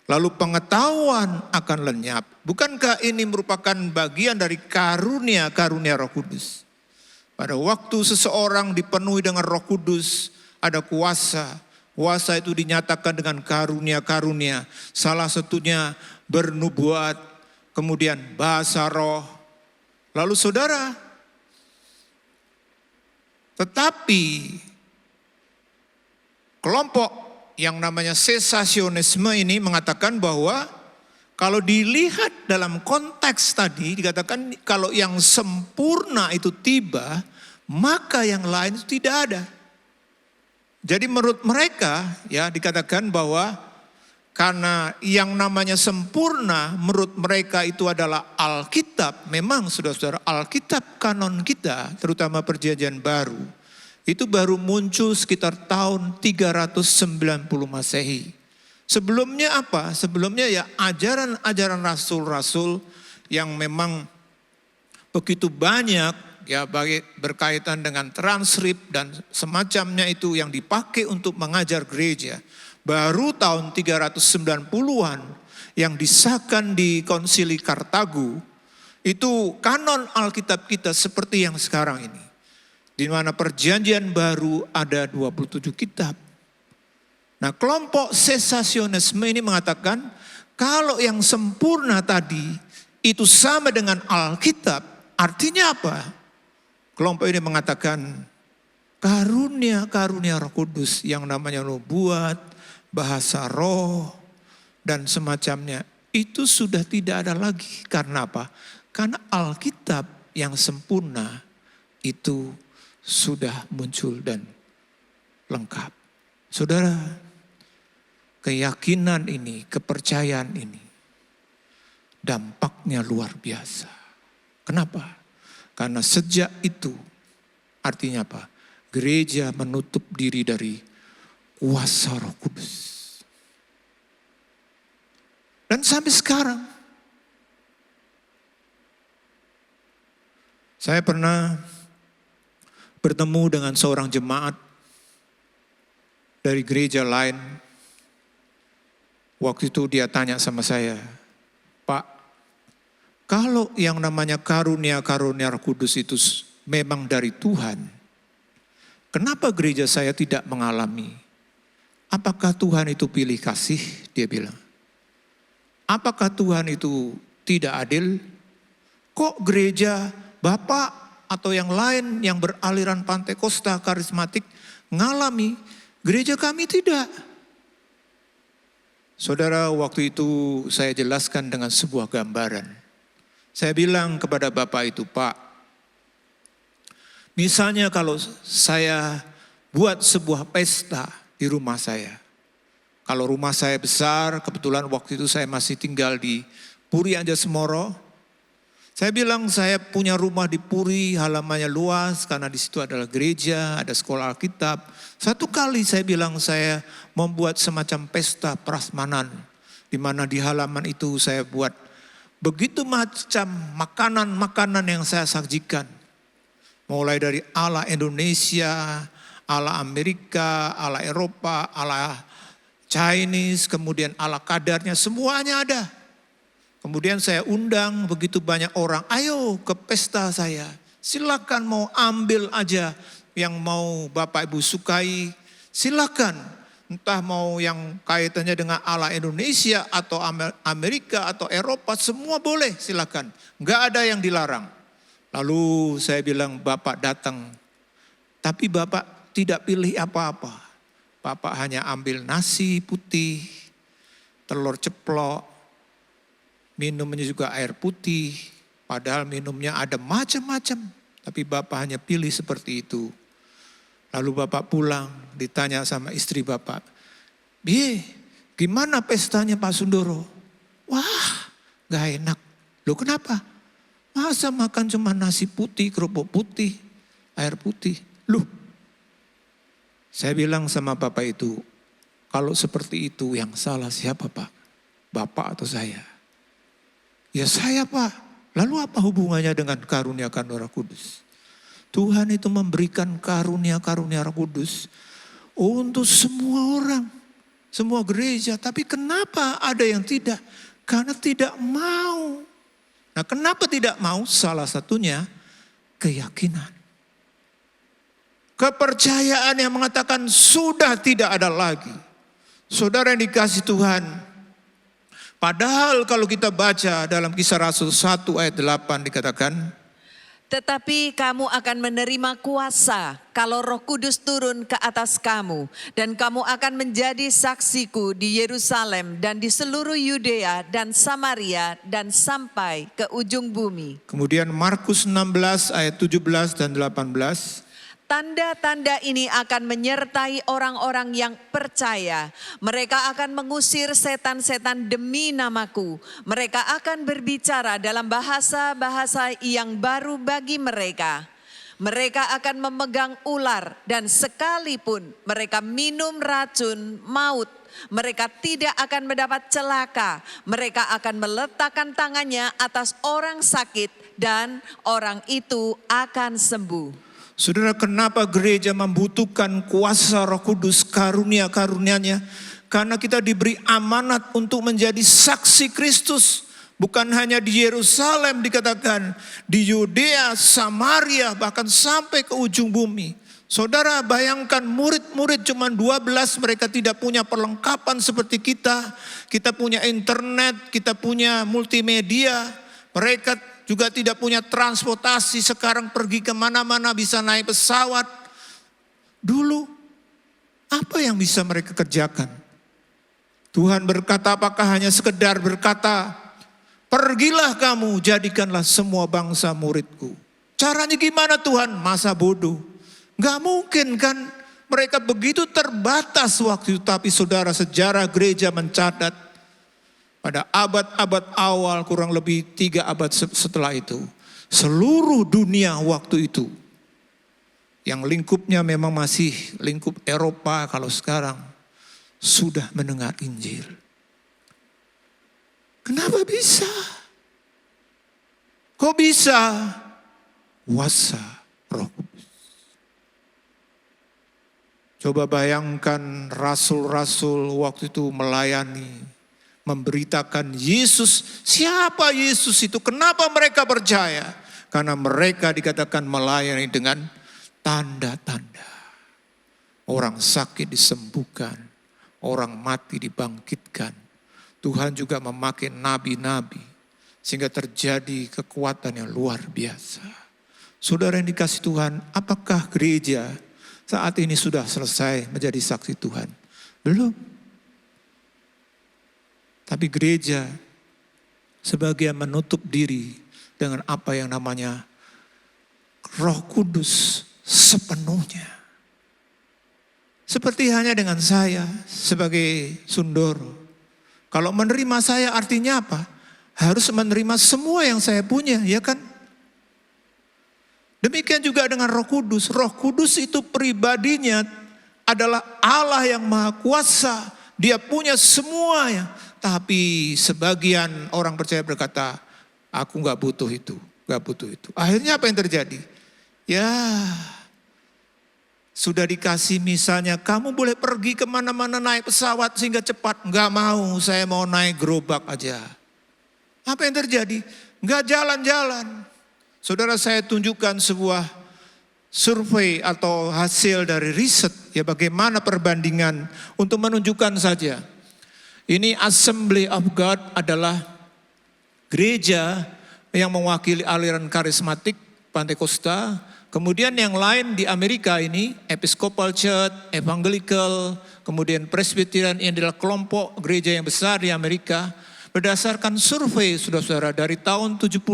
lalu pengetahuan akan lenyap. Bukankah ini merupakan bagian dari karunia Roh Kudus? Pada waktu seseorang dipenuhi dengan Roh Kudus, ada kuasa. Kuasa itu dinyatakan dengan karunia-karunia. Salah satunya bernubuat, kemudian bahasa roh. Lalu saudara, tetapi kelompok yang namanya sesasionisme ini mengatakan bahwa kalau dilihat dalam konteks tadi dikatakan kalau yang sempurna itu tiba, maka yang lain itu tidak ada. Jadi menurut mereka ya dikatakan bahwa karena yang namanya sempurna menurut mereka itu adalah Alkitab. Memang saudara-saudara, Alkitab kanon kita terutama Perjanjian Baru itu baru muncul sekitar tahun 390 Masehi. Sebelumnya apa? Sebelumnya ya ajaran-ajaran rasul-rasul yang memang begitu banyak ya berkaitan dengan transkrip dan semacamnya itu yang dipakai untuk mengajar gereja. Baru tahun 390-an yang disahkan di Konsili Kartago, itu kanon Alkitab kita seperti yang sekarang ini. Di mana Perjanjian Baru ada 27 kitab. Nah, kelompok sesasionisme ini mengatakan kalau yang sempurna tadi itu sama dengan Alkitab, artinya apa? Kelompok ini mengatakan karunia Roh Kudus yang namanya nubuat, bahasa roh dan semacamnya itu sudah tidak ada lagi. Karena apa? Karena Alkitab yang sempurna itu sudah muncul dan lengkap. Saudara, keyakinan ini, kepercayaan ini, dampaknya luar biasa. Kenapa? Karena sejak itu, artinya apa? Gereja menutup diri dari kuasa Roh Kudus. Dan sampai sekarang, saya pernah bertemu dengan seorang jemaat dari gereja lain. Waktu itu dia tanya sama saya, Pak, kalau yang namanya karunia-karunia Roh Kudus itu memang dari Tuhan, kenapa gereja saya tidak mengalami? Apakah Tuhan itu pilih kasih? Dia bilang. Apakah Tuhan itu tidak adil? Kok gereja Bapak atau yang lain yang beraliran Pantekosta karismatik ngalami, gereja kami tidak? Saudara, waktu itu saya jelaskan dengan sebuah gambaran. Saya bilang kepada Bapak itu, Pak, misalnya kalau saya buat sebuah pesta di rumah saya. Kalau rumah saya besar, kebetulan waktu itu saya masih tinggal di Puri Anjasemoro. Saya bilang saya punya rumah di Puri, halamannya luas karena di situ adalah gereja, ada sekolah Alkitab. Satu kali saya bilang saya membuat semacam pesta prasmanan, di mana di halaman itu saya buat begitu macam makanan-makanan yang saya sajikan. Mulai dari ala Indonesia, ala Amerika, ala Eropa, ala Chinese, kemudian ala kadarnya, semuanya ada. Kemudian saya undang begitu banyak orang, ayo ke pesta saya. Silakan mau ambil aja yang mau Bapak Ibu sukai, silakan. Entah mau yang kaitannya dengan ala Indonesia atau Amerika atau Eropa, semua boleh silakan. Enggak ada yang dilarang. Lalu saya bilang, Bapak datang, tapi Bapak tidak pilih apa-apa. Bapak hanya ambil nasi putih, telur ceplok, minumnya juga air putih. Padahal minumnya ada macam-macam. Tapi Bapak hanya pilih seperti itu. Lalu Bapak pulang, ditanya sama istri Bapak, gimana pestanya Pak Sundoro? Wah, gak enak. Loh kenapa? Masa makan cuma nasi putih, kerupuk putih, air putih. Loh, saya bilang sama Bapak itu, kalau seperti itu yang salah siapa Pak? Bapak atau saya? Ya saya Pak. Lalu apa hubungannya dengan karunia-karunia Roh Kudus? Tuhan itu memberikan karunia-karunia Roh Kudus untuk semua orang, semua gereja. Tapi kenapa ada yang tidak? Karena tidak mau. Nah kenapa tidak mau? Salah satunya keyakinan. Kepercayaan yang mengatakan sudah tidak ada lagi. Saudara yang dikasihi Tuhan. Padahal kalau kita baca dalam Kisah Rasul 1 ayat 8 dikatakan. Tetapi kamu akan menerima kuasa kalau Roh Kudus turun ke atas kamu. Dan kamu akan menjadi saksiku di Yerusalem dan di seluruh Yudea dan Samaria dan sampai ke ujung bumi. Kemudian Markus 16 ayat 17 dan 18. Tanda-tanda ini akan menyertai orang-orang yang percaya. Mereka akan mengusir setan-setan demi namaku. Mereka akan berbicara dalam bahasa-bahasa yang baru bagi mereka. Mereka akan memegang ular dan sekalipun mereka minum racun maut, mereka tidak akan mendapat celaka. Mereka akan meletakkan tangannya atas orang sakit dan orang itu akan sembuh. Saudara, kenapa gereja membutuhkan kuasa Roh Kudus, karunia-karunianya? Karena kita diberi amanat untuk menjadi saksi Kristus. Bukan hanya di Yerusalem dikatakan, di Yudea, Samaria, bahkan sampai ke ujung bumi. Saudara bayangkan murid-murid cuma 12, mereka tidak punya perlengkapan seperti kita. Kita punya internet, kita punya multimedia, mereka juga tidak punya transportasi, sekarang pergi kemana-mana bisa naik pesawat. Dulu, apa yang bisa mereka kerjakan? Tuhan berkata, apakah hanya sekedar berkata, pergilah kamu, jadikanlah semua bangsa muridku. Caranya gimana Tuhan? Masa bodoh. Gak mungkin kan, Mereka begitu terbatas waktu itu, tapi saudara, sejarah gereja mencatat pada abad-abad awal, kurang lebih 3 abad setelah itu, seluruh dunia waktu itu, yang lingkupnya memang masih lingkup Eropa kalau sekarang, sudah mendengar Injil. Kenapa bisa? Kok bisa? Kuasa Roh Kudus. Coba bayangkan rasul-rasul waktu itu melayani, memberitakan Yesus. Siapa Yesus itu? Kenapa mereka percaya? Karena mereka dikatakan melayani dengan tanda-tanda. Orang sakit disembuhkan, orang mati dibangkitkan. Tuhan juga memakai nabi-nabi sehingga terjadi kekuatan yang luar biasa. Saudara yang dikasih Tuhan, apakah gereja saat ini sudah selesai menjadi saksi Tuhan? Belum. Tapi gereja sebagian menutup diri dengan apa yang namanya Roh Kudus sepenuhnya. Seperti hanya dengan saya sebagai Sundoro. Kalau menerima saya artinya apa? Harus menerima semua yang saya punya, ya kan? Demikian juga dengan Roh Kudus. Roh Kudus itu pribadinya adalah Allah yang Maha Kuasa. Dia punya semuanya. Tapi sebagian orang percaya berkata, aku gak butuh itu, gak butuh itu. Akhirnya apa yang terjadi? Ya, sudah dikasih misalnya, kamu boleh pergi kemana-mana naik pesawat sehingga cepat. Gak mau, saya mau naik gerobak aja. Apa yang terjadi? Gak jalan-jalan. Saudara, saya tunjukkan sebuah survei atau hasil dari riset. Ya, bagaimana perbandingan untuk menunjukkan saja. Ini Assembly of God adalah gereja yang mewakili aliran karismatik Pantekosta. Kemudian yang lain di Amerika ini Episcopal Church, Evangelical, kemudian Presbyterian, ini adalah kelompok gereja yang besar di Amerika. Berdasarkan survei saudara-saudara dari tahun 75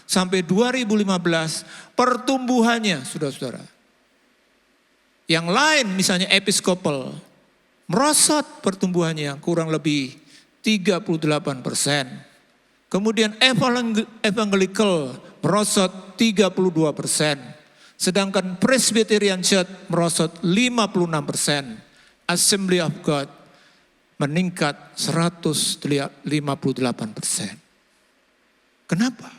sampai 2015 pertumbuhannya saudara-saudara. Yang lain misalnya Episcopal merosot pertumbuhannya kurang lebih 38%. Kemudian Evangelical merosot 32%. Sedangkan Presbyterian Church merosot 56%. Assembly of God meningkat 158%. Kenapa?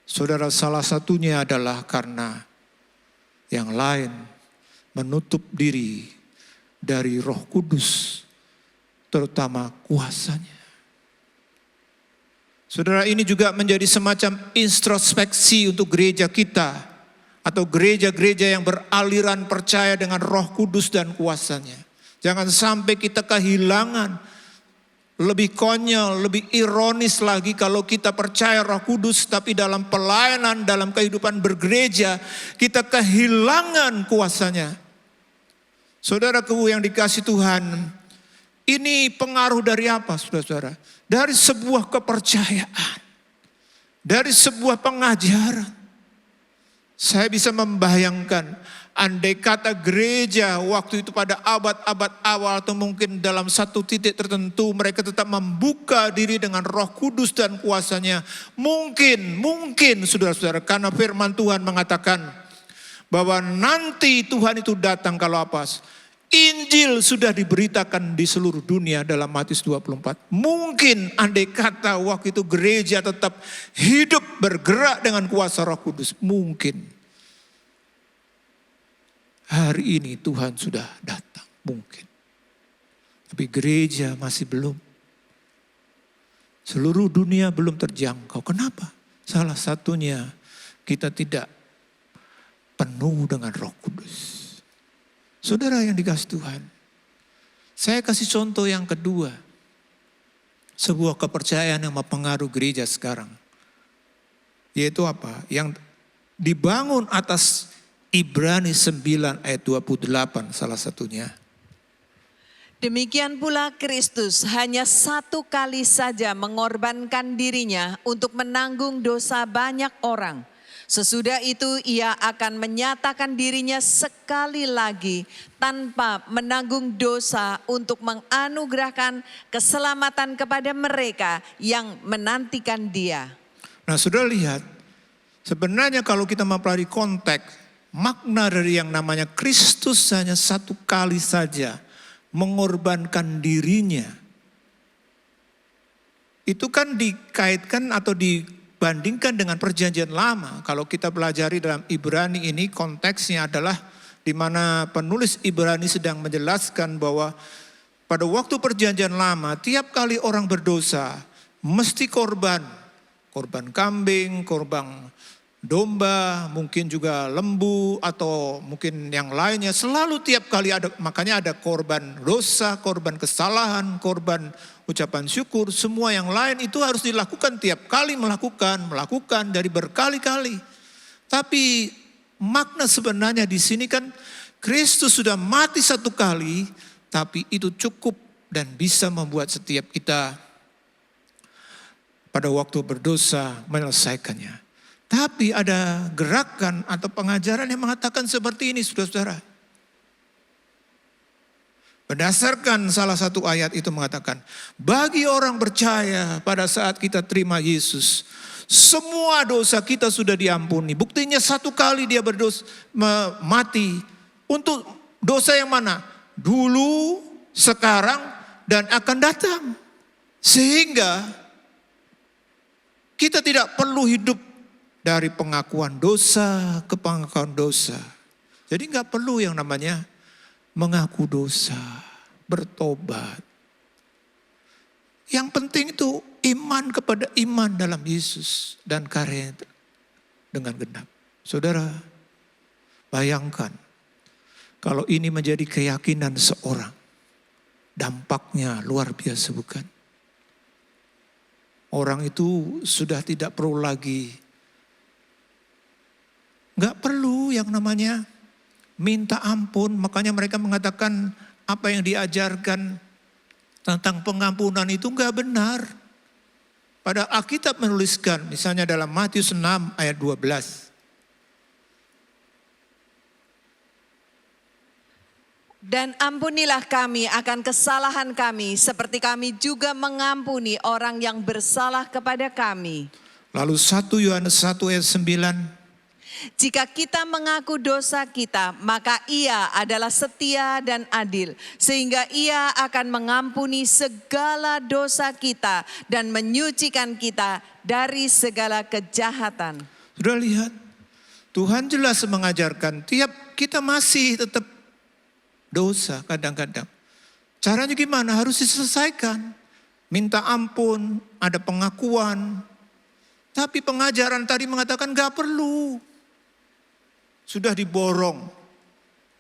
Saudara, salah satunya adalah karena yang lain menutup diri dari Roh Kudus, terutama kuasanya. Saudara, ini juga menjadi semacam introspeksi untuk gereja kita atau gereja-gereja yang beraliran percaya dengan Roh Kudus dan kuasanya. Jangan sampai kita kehilangan. Lebih konyol, lebih ironis lagi kalau kita percaya Roh Kudus tapi dalam pelayanan, dalam kehidupan bergereja kita kehilangan kuasanya. Saudaraku yang dikasih Tuhan, ini pengaruh dari apa saudara-saudara? Dari sebuah kepercayaan, dari sebuah pengajaran. Saya bisa membayangkan, andai kata gereja waktu itu pada abad-abad awal atau mungkin dalam satu titik tertentu mereka tetap membuka diri dengan Roh Kudus dan kuasanya. Mungkin saudara-saudara, karena firman Tuhan mengatakan bahwa nanti Tuhan itu datang kalau apa? Injil sudah diberitakan di seluruh dunia dalam Matius 24. Mungkin andai kata waktu itu gereja tetap hidup bergerak dengan kuasa Roh Kudus. Mungkin. Hari ini Tuhan sudah datang. Mungkin. Tapi gereja masih belum. Seluruh dunia belum terjangkau. Kenapa? Salah satunya kita tidak penuh dengan Roh Kudus. Saudara yang dikasih Tuhan, saya kasih contoh yang kedua. Sebuah kepercayaan yang mempengaruhi gereja sekarang. Yaitu apa? Yang dibangun atas Ibrani 9 ayat 28 salah satunya. Demikian pula Kristus hanya satu kali saja mengorbankan dirinya untuk menanggung dosa banyak orang. Sesudah itu ia akan menyatakan dirinya sekali lagi tanpa menanggung dosa untuk menganugerahkan keselamatan kepada mereka yang menantikan dia. Nah, sudah lihat, sebenarnya kalau kita mempelajari konteks, makna dari yang namanya Kristus hanya satu kali saja mengorbankan dirinya. Itu kan dikaitkan atau dibandingkan dengan perjanjian lama. Kalau kita pelajari dalam Ibrani ini, konteksnya adalah di mana penulis Ibrani sedang menjelaskan bahwa pada waktu perjanjian lama, tiap kali orang berdosa mesti korban. Korban kambing, korban domba, mungkin juga lembu atau mungkin yang lainnya. Selalu tiap kali ada, makanya ada korban dosa, korban kesalahan, korban ucapan syukur. Semua yang lain itu harus dilakukan tiap kali melakukan dari berkali-kali. Tapi makna sebenarnya di sini kan Kristus sudah mati satu kali, tapi itu cukup dan bisa membuat setiap kita pada waktu berdosa menyelesaikannya. Tapi ada gerakan atau pengajaran yang mengatakan seperti ini, saudara-saudara. Berdasarkan salah satu ayat itu mengatakan, bagi orang percaya pada saat kita terima Yesus, semua dosa kita sudah diampuni. Buktinya satu kali dia berdosa mati. Untuk dosa yang mana? Dulu, sekarang, dan akan datang. Sehingga kita tidak perlu hidup dari pengakuan dosa ke pengakuan dosa. Jadi nggak perlu yang namanya mengaku dosa, bertobat. Yang penting itu iman kepada iman dalam Yesus dan karya dengan genap. Saudara, bayangkan kalau ini menjadi keyakinan seorang, dampaknya luar biasa bukan? Orang itu sudah tidak perlu lagi, nggak perlu yang namanya minta ampun. Makanya mereka mengatakan apa yang diajarkan tentang pengampunan itu nggak benar. Pada Alkitab menuliskan, misalnya dalam Matius 6 ayat 12. Dan ampunilah kami akan kesalahan kami, seperti kami juga mengampuni orang yang bersalah kepada kami. Lalu 1 Yohanes 1 ayat 9. Jika kita mengaku dosa kita, maka Ia adalah setia dan adil, sehingga Ia akan mengampuni segala dosa kita dan menyucikan kita dari segala kejahatan. Sudah lihat, Tuhan jelas mengajarkan tiap kita masih tetap dosa kadang-kadang. Caranya gimana? Harus diselesaikan. Minta ampun, ada pengakuan. Tapi pengajaran tadi mengatakan gak perlu. Sudah diborong.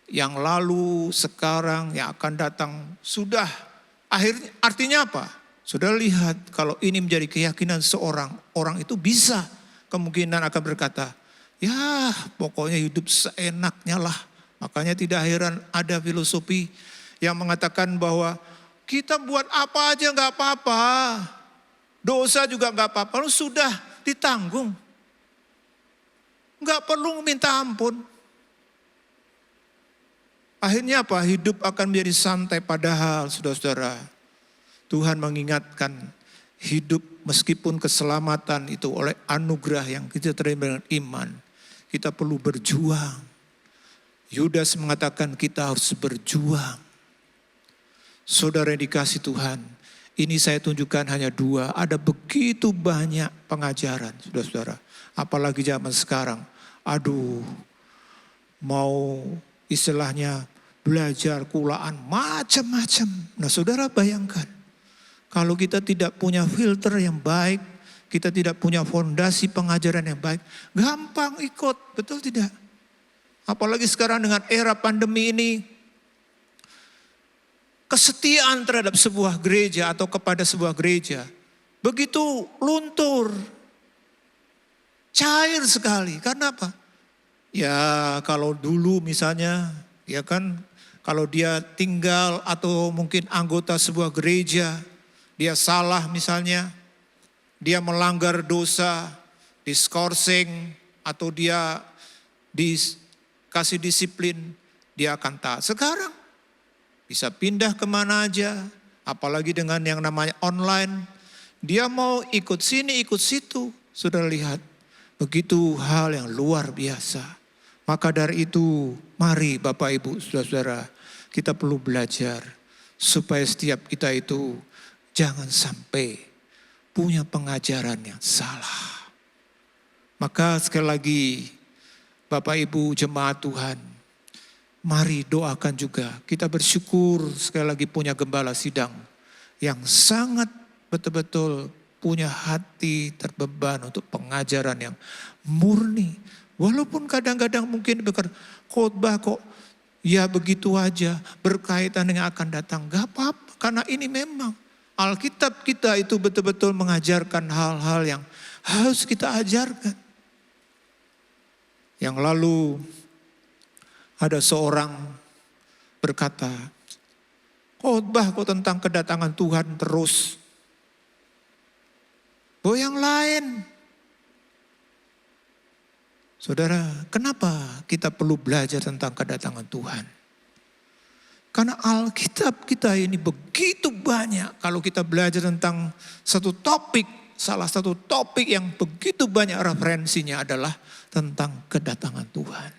Yang lalu, sekarang, yang akan datang. Sudah. Akhirnya, artinya apa? Sudah lihat kalau ini menjadi keyakinan seorang. Orang itu bisa kemungkinan akan berkata, ya pokoknya hidup seenaknya lah. Makanya tidak heran ada filosofi yang mengatakan bahwa kita buat apa aja gak apa-apa. Dosa juga gak apa-apa. Lalu sudah ditanggung. Gak perlu minta ampun. Akhirnya apa? Hidup akan menjadi santai. Padahal saudara-saudara, Tuhan mengingatkan hidup meskipun keselamatan itu oleh anugerah yang kita terima dengan iman. Kita perlu berjuang. Yudas mengatakan kita harus berjuang. Saudara yang dikasih Tuhan, ini saya tunjukkan hanya 2. Ada begitu banyak pengajaran, saudara-saudara. Apalagi zaman sekarang. Aduh, mau istilahnya belajar kulaan macam-macam. Nah saudara bayangkan, kalau kita tidak punya filter yang baik, kita tidak punya fondasi pengajaran yang baik, gampang ikut, betul tidak? Apalagi sekarang dengan era pandemi ini, kesetiaan terhadap sebuah gereja atau kepada sebuah gereja begitu luntur, cair sekali. Karena apa? Ya kalau dulu misalnya, ya kan, kalau dia tinggal atau mungkin anggota sebuah gereja, dia salah misalnya, dia melanggar dosa, diskorsing, atau dia dikasih disiplin, dia akan taat. Sekarang bisa pindah kemana aja, apalagi dengan yang namanya online. Dia mau ikut sini, ikut situ. Sudah lihat, begitu hal yang luar biasa. Maka dari itu, mari Bapak Ibu, saudara-saudara, kita perlu belajar supaya setiap kita itu jangan sampai punya pengajaran yang salah. Maka sekali lagi, Bapak Ibu jemaat Tuhan, mari doakan juga. Kita bersyukur sekali lagi punya gembala sidang yang sangat betul-betul punya hati terbeban untuk pengajaran yang murni. Walaupun kadang-kadang mungkin khotbah kok ya begitu aja berkaitan dengan akan datang. Gak apa-apa, karena ini memang Alkitab kita itu betul-betul mengajarkan hal-hal yang harus kita ajarkan. Yang lalu ada seorang berkata, khotbah kok tentang kedatangan Tuhan terus. Oh yang lain. Saudara, kenapa kita perlu belajar tentang kedatangan Tuhan? Karena Alkitab kita ini begitu banyak. Kalau kita belajar tentang satu topik, salah satu topik yang begitu banyak referensinya adalah tentang kedatangan Tuhan.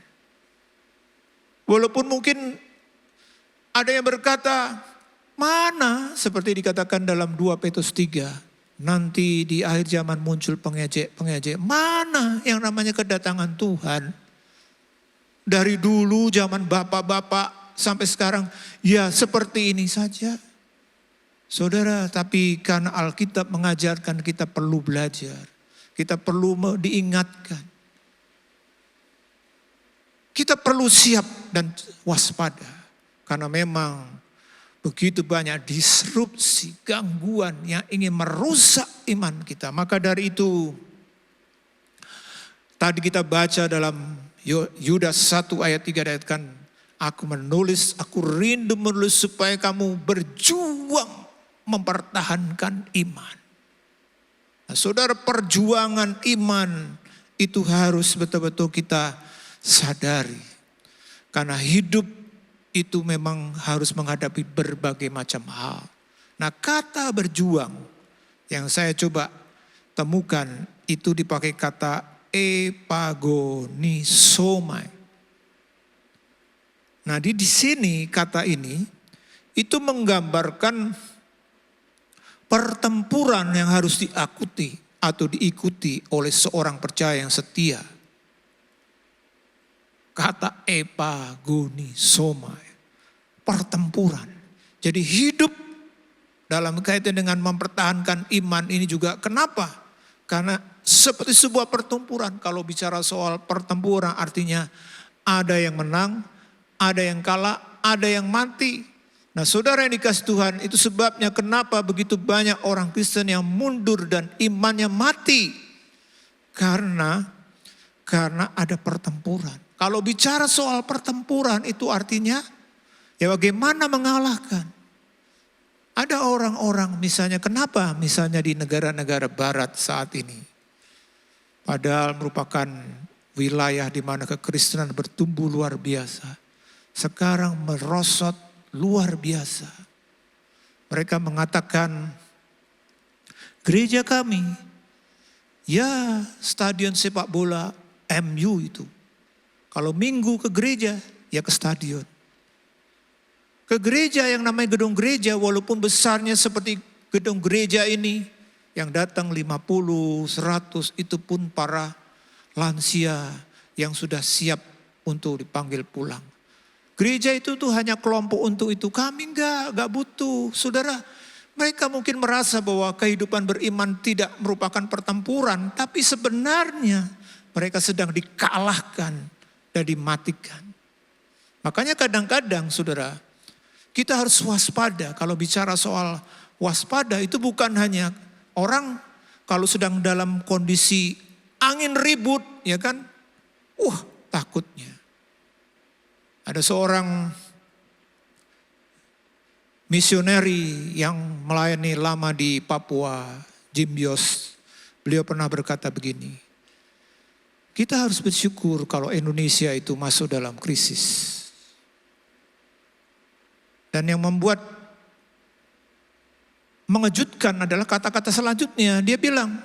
Walaupun mungkin ada yang berkata, mana seperti dikatakan dalam 2 Petrus 3, nanti di akhir zaman muncul pengejek-pengejek. Mana yang namanya kedatangan Tuhan? Dari dulu zaman bapak-bapak sampai sekarang ya seperti ini saja. Saudara, tapi karena Alkitab mengajarkan kita perlu belajar. Kita perlu diingatkan. Kita perlu siap dan waspada. Karena memang begitu banyak disrupsi, gangguan yang ingin merusak iman kita. Maka dari itu, tadi kita baca dalam Yudas 1 ayat 3 dikatakan, aku rindu menulis supaya kamu berjuang mempertahankan iman. Nah, saudara, perjuangan iman itu harus betul-betul kita sadari. Karena hidup itu memang harus menghadapi berbagai macam hal. Nah, kata berjuang yang saya coba temukan itu dipakai kata epagonisomai. Nah, di sini kata ini itu menggambarkan pertempuran yang harus diikuti atau diikuti oleh seorang percaya yang setia. Kata epagonisomai, pertempuran. Jadi hidup dalam kaitan dengan mempertahankan iman ini juga. Kenapa? Karena seperti sebuah pertempuran. Kalau bicara soal pertempuran artinya ada yang menang, ada yang kalah, ada yang mati. Nah, saudara yang dikasih Tuhan, itu sebabnya kenapa begitu banyak orang Kristen yang mundur dan imannya mati. Karena ada pertempuran. Kalau bicara soal pertempuran itu artinya ya bagaimana mengalahkan. Ada orang-orang misalnya, kenapa misalnya di negara-negara barat saat ini. Padahal merupakan wilayah di mana kekristenan bertumbuh luar biasa. Sekarang merosot luar biasa. Mereka mengatakan gereja kami, ya stadion sepak bola MU itu. Kalau minggu ke gereja, ya ke stadion. Ke gereja yang namanya gedung gereja, walaupun besarnya seperti gedung gereja ini, yang datang 50, 100, itu pun para lansia yang sudah siap untuk dipanggil pulang. Gereja itu tuh hanya kelompok untuk itu. Kami enggak butuh. Saudara, mereka mungkin merasa bahwa kehidupan beriman tidak merupakan pertempuran, tapi sebenarnya mereka sedang dikalahkan dan dimatikan. Makanya kadang-kadang saudara, kita harus waspada. Kalau bicara soal waspada itu bukan hanya orang kalau sedang dalam kondisi angin ribut, ya kan? Takutnya. Ada seorang misioneri yang melayani lama di Papua, Jim Yos. Beliau pernah berkata begini, Kita harus bersyukur kalau Indonesia itu masuk dalam krisis. Dan yang membuat mengejutkan adalah kata-kata selanjutnya. Dia bilang,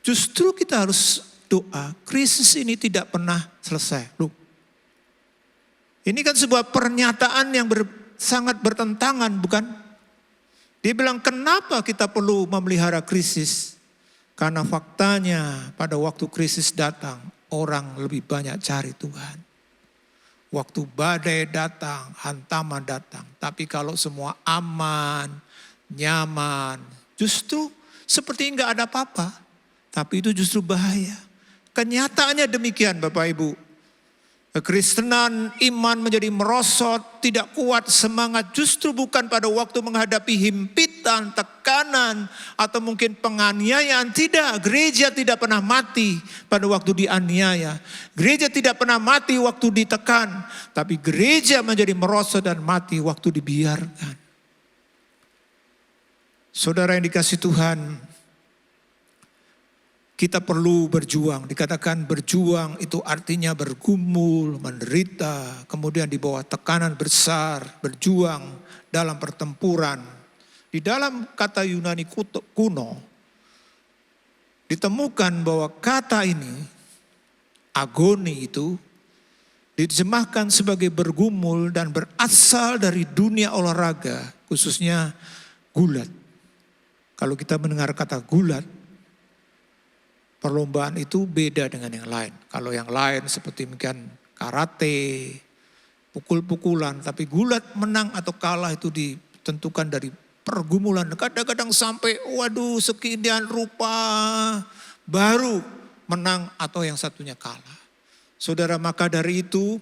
justru kita harus doa. Krisis ini tidak pernah selesai. Loh. Ini kan sebuah pernyataan yang sangat bertentangan, bukan? Dia bilang, kenapa kita perlu memelihara krisis? Karena faktanya pada waktu krisis datang, orang lebih banyak cari Tuhan. Waktu badai datang, hantaman datang. Tapi kalau semua aman, nyaman, justru seperti enggak ada apa-apa. Tapi itu justru bahaya. Kenyataannya demikian Bapak Ibu. Kekristenan, iman menjadi merosot, tidak kuat semangat. Justru bukan pada waktu menghadapi himpitan, tekanan, atau mungkin penganiayaan. Tidak, gereja tidak pernah mati pada waktu dianiaya. Gereja tidak pernah mati waktu ditekan. Tapi gereja menjadi merosot dan mati waktu dibiarkan. Saudara yang dikasihi Tuhan, kita perlu berjuang. Dikatakan berjuang itu artinya bergumul, menderita, kemudian di bawah tekanan besar, berjuang dalam pertempuran. Di dalam kata Yunani kuno, ditemukan bahwa kata ini, agoni itu, diterjemahkan sebagai bergumul dan berasal dari dunia olahraga, khususnya gulat. Kalau kita mendengar kata gulat, perlombaan itu beda dengan yang lain. Kalau yang lain seperti mungkin karate, pukul-pukulan. Tapi gulat menang atau kalah itu ditentukan dari pergumulan. Kadang-kadang sampai waduh sekian rupa baru menang atau yang satunya kalah. Saudara, maka dari itu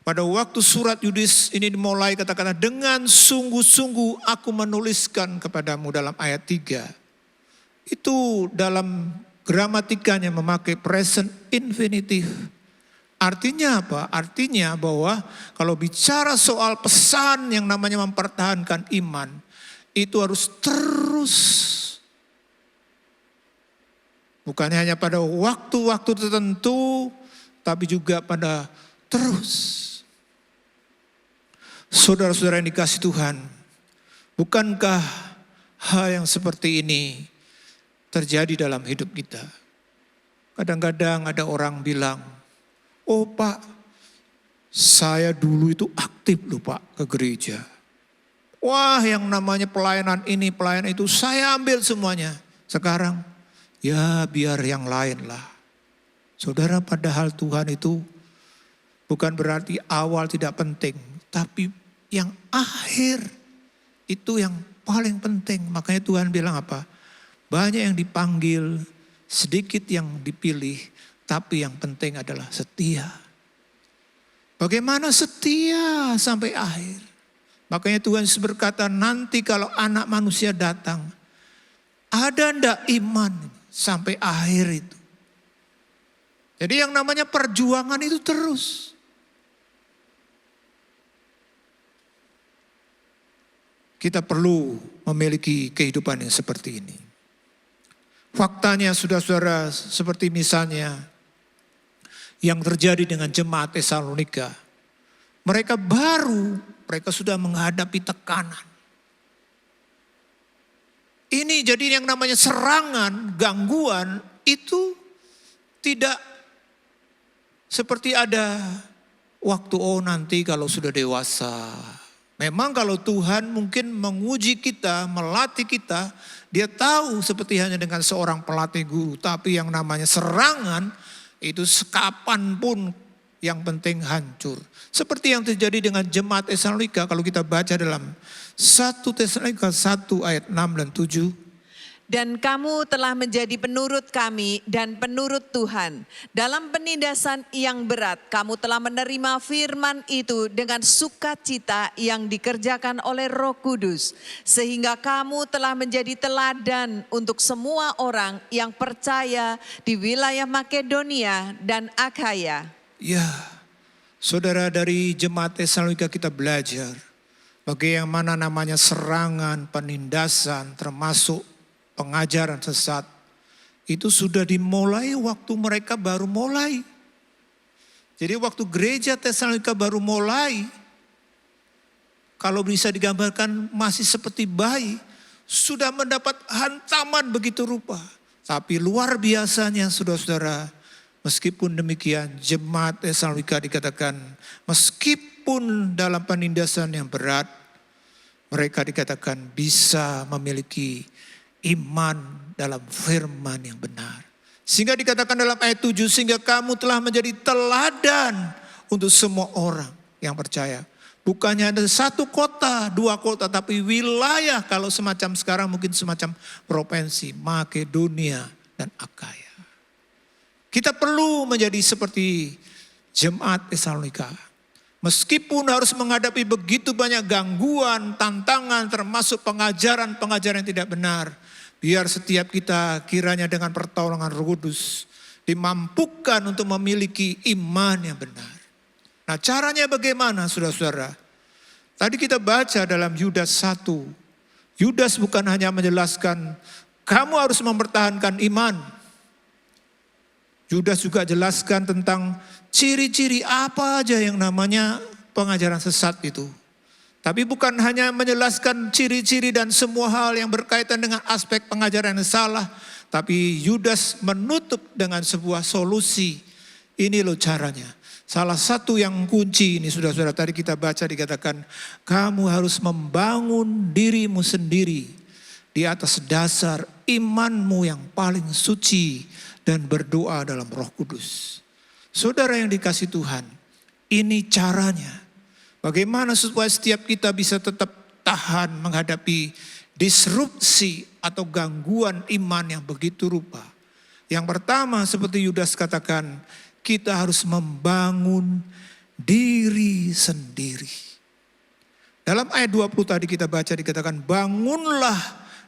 pada waktu surat Yudas ini dimulai kata-kata dengan sungguh-sungguh aku menuliskan kepadamu dalam ayat 3. Itu dalam gramatikanya memakai present infinitive. Artinya apa? Artinya bahwa kalau bicara soal pesan yang namanya mempertahankan iman, itu harus terus. Bukan hanya pada waktu-waktu tertentu, tapi juga pada terus. Saudara-saudara yang dikasihi Tuhan, bukankah hal yang seperti ini terjadi dalam hidup kita? Kadang-kadang ada orang bilang, oh Pak, saya dulu itu aktif loh Pak ke gereja. Wah yang namanya pelayanan ini, pelayanan itu, saya ambil semuanya. Sekarang, ya biar yang lain lah. Saudara, padahal Tuhan itu bukan berarti awal tidak penting. Tapi yang akhir itu yang paling penting. Makanya Tuhan bilang apa? Banyak yang dipanggil, sedikit yang dipilih, tapi yang penting adalah setia. Bagaimana setia sampai akhir? Makanya Tuhan berkata, nanti kalau anak manusia datang, ada ndak iman sampai akhir itu? Jadi yang namanya perjuangan itu terus. Kita perlu memiliki kehidupan yang seperti ini. Faktanya saudara-saudara, seperti misalnya yang terjadi dengan jemaat Tesalonika. Mereka sudah menghadapi tekanan. Ini jadi yang namanya serangan, gangguan itu tidak seperti ada waktu nanti kalau sudah dewasa. Memang kalau Tuhan mungkin menguji kita, melatih kita, dia tahu seperti hanya dengan seorang pelatih guru. Tapi yang namanya serangan itu kapanpun yang penting hancur. Seperti yang terjadi dengan jemaat Tesalonika kalau kita baca dalam 1 Tesalonika 1 ayat 6 dan 7. Dan kamu telah menjadi penurut kami dan penurut Tuhan. Dalam penindasan yang berat, kamu telah menerima firman itu dengan sukacita yang dikerjakan oleh Roh Kudus. Sehingga kamu telah menjadi teladan untuk semua orang yang percaya di wilayah Makedonia dan Akhaya. Ya, saudara, dari jemaat Tesalonika kita belajar bagaimana namanya serangan, penindasan, termasuk pengajaran sesat itu sudah dimulai waktu mereka baru mulai. Jadi waktu gereja Tesalonika baru mulai, kalau bisa digambarkan masih seperti bayi, sudah mendapat hantaman begitu rupa. Tapi luar biasanya saudara-saudara, meskipun demikian jemaat Tesalonika dikatakan meskipun dalam penindasan yang berat, mereka dikatakan bisa memiliki iman dalam firman yang benar. Sehingga dikatakan dalam ayat 7, sehingga kamu telah menjadi teladan untuk semua orang yang percaya. Bukannya ada satu kota, dua kota, tapi wilayah, kalau semacam sekarang mungkin semacam provinsi, Makedonia dan Akaya. Kita perlu menjadi seperti jemaat Tesalonika. Meskipun harus menghadapi begitu banyak gangguan, tantangan, termasuk pengajaran-pengajaran yang tidak benar. Biar setiap kita kiranya dengan pertolongan Roh Kudus dimampukan untuk memiliki iman yang benar. Nah, caranya bagaimana saudara-saudara? Tadi kita baca dalam Yudas 1. Yudas bukan hanya menjelaskan kamu harus mempertahankan iman. Yudas juga jelaskan tentang ciri-ciri apa aja yang namanya pengajaran sesat itu. Tapi bukan hanya menjelaskan ciri-ciri dan semua hal yang berkaitan dengan aspek pengajaran yang salah. Tapi Yudas menutup dengan sebuah solusi. Ini loh caranya. Salah satu yang kunci ini saudara-saudara tadi kita baca dikatakan. Kamu harus membangun dirimu sendiri di atas dasar imanmu yang paling suci. Dan berdoa dalam Roh Kudus. Saudara yang dikasih Tuhan, ini caranya. Bagaimana supaya setiap kita bisa tetap tahan menghadapi disrupsi atau gangguan iman yang begitu rupa. Yang pertama seperti Yudas katakan, kita harus membangun diri sendiri. Dalam ayat 20 tadi kita baca dikatakan, bangunlah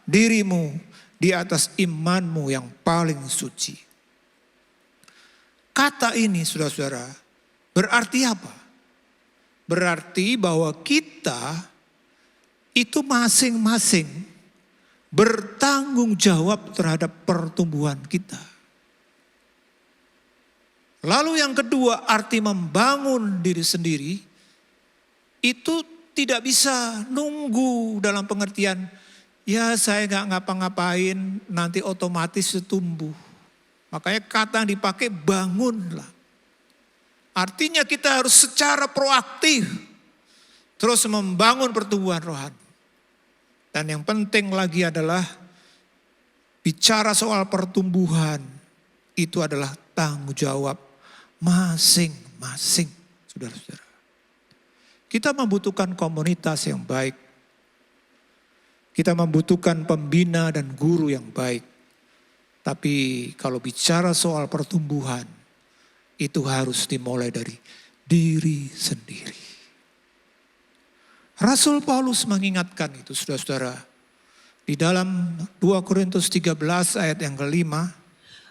dirimu di atas imanmu yang paling suci. Kata ini saudara-saudara berarti apa? Berarti bahwa kita itu masing-masing bertanggung jawab terhadap pertumbuhan kita. Lalu yang kedua, arti membangun diri sendiri itu tidak bisa nunggu dalam pengertian, ya saya gak ngapa-ngapain nanti otomatis tumbuh. Makanya kata yang dipakai bangunlah. Artinya kita harus secara proaktif terus membangun pertumbuhan rohani. Dan yang penting lagi adalah bicara soal pertumbuhan itu adalah tanggung jawab masing-masing, saudara-saudara. Kita membutuhkan komunitas yang baik. Kita membutuhkan pembina dan guru yang baik. Tapi kalau bicara soal pertumbuhan, itu harus dimulai dari diri sendiri. Rasul Paulus mengingatkan itu saudara-saudara. Di dalam 2 Korintus 13 ayat yang kelima.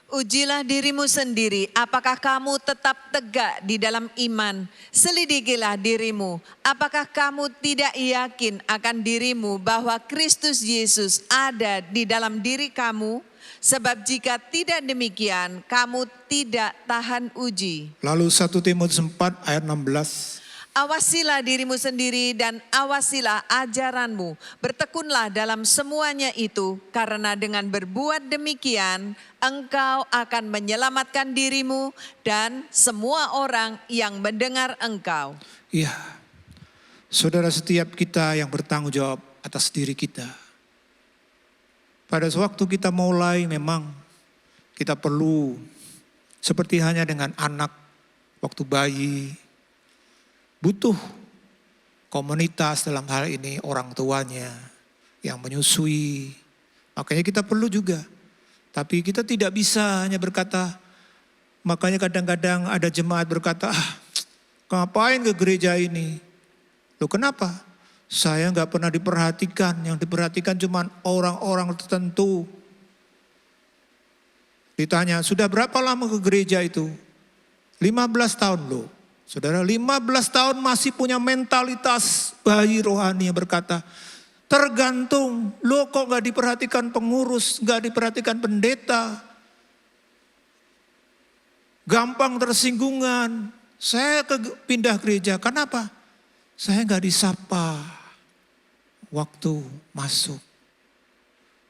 Ujilah dirimu sendiri, apakah kamu tetap tegak di dalam iman. Selidikilah dirimu, apakah kamu tidak yakin akan dirimu bahwa Kristus Yesus ada di dalam diri kamu. Sebab jika tidak demikian, kamu tidak tahan uji. Lalu 1 Timotius 4 ayat 16. Awasilah dirimu sendiri dan awasilah ajaranmu. Bertekunlah dalam semuanya itu, karena dengan berbuat demikian, engkau akan menyelamatkan dirimu dan semua orang yang mendengar engkau. Iya, saudara setiap kita yang bertanggung jawab atas diri kita. Pada waktu kita mulai memang kita perlu seperti hanya dengan anak waktu bayi. Butuh komunitas dalam hal ini orang tuanya yang menyusui. Makanya kita perlu juga. Tapi kita tidak bisa hanya berkata, makanya kadang-kadang ada jemaat berkata, ngapain ke gereja ini? Loh kenapa? Saya gak pernah diperhatikan, yang diperhatikan cuma orang-orang tertentu. Ditanya, sudah berapa lama ke gereja itu? 15 tahun loh. Saudara, 15 tahun masih punya mentalitas bayi rohani yang berkata, tergantung, lo kok gak diperhatikan pengurus, gak diperhatikan pendeta. gampang tersinggungan. Saya pindah gereja, kenapa? Saya nggak disapa waktu masuk.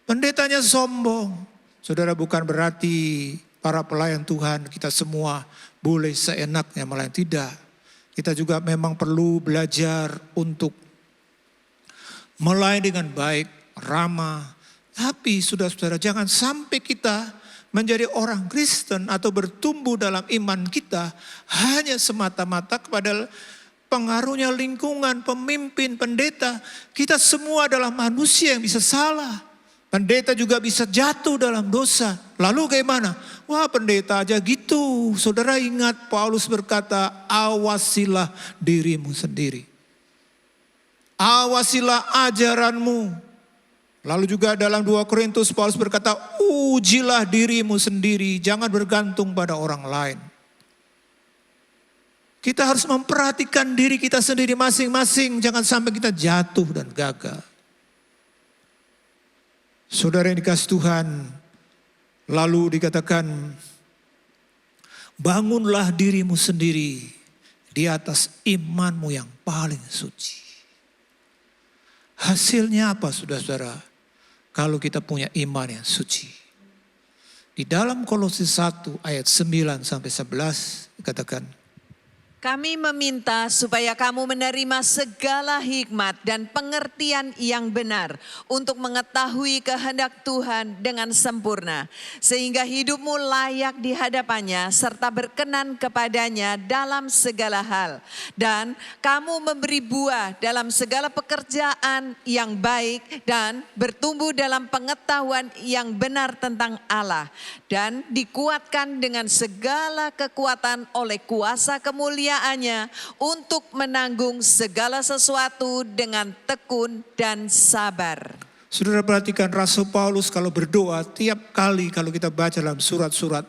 Pendetanya sombong. Saudara, bukan berarti para pelayan Tuhan kita semua boleh seenaknya melayani. Tidak. Kita juga memang perlu belajar untuk melayani dengan baik, ramah. Tapi saudara-saudara, jangan sampai kita menjadi orang Kristen atau bertumbuh dalam iman kita hanya semata-mata kepada pengaruhnya lingkungan, pemimpin, pendeta. Kita semua adalah manusia yang bisa salah. Pendeta juga bisa jatuh dalam dosa. Lalu bagaimana? Wah, pendeta aja gitu. Saudara ingat Paulus berkata, awasilah dirimu sendiri. Awasilah ajaranmu. Lalu juga dalam 2 Korintus Paulus berkata, ujilah dirimu sendiri. Jangan bergantung pada orang lain. Kita harus memperhatikan diri kita sendiri masing-masing. Jangan sampai kita jatuh dan gagal. Saudara yang dikasih Tuhan, lalu dikatakan, bangunlah dirimu sendiri di atas imanmu yang paling suci. Hasilnya apa saudara-saudara? Kalau kita punya iman yang suci. Di dalam Kolose 1 ayat 9 sampai 11 dikatakan, kami meminta supaya kamu menerima segala hikmat dan pengertian yang benar untuk mengetahui kehendak Tuhan dengan sempurna. Sehingga hidupmu layak di hadapannya serta berkenan kepadanya dalam segala hal. Dan kamu memberi buah dalam segala pekerjaan yang baik dan bertumbuh dalam pengetahuan yang benar tentang Allah. Dan dikuatkan dengan segala kekuatan oleh kuasa kemuliaan untuk menanggung segala sesuatu dengan tekun dan sabar. Saudara perhatikan Rasul Paulus kalau berdoa tiap kali kalau kita baca dalam surat-surat.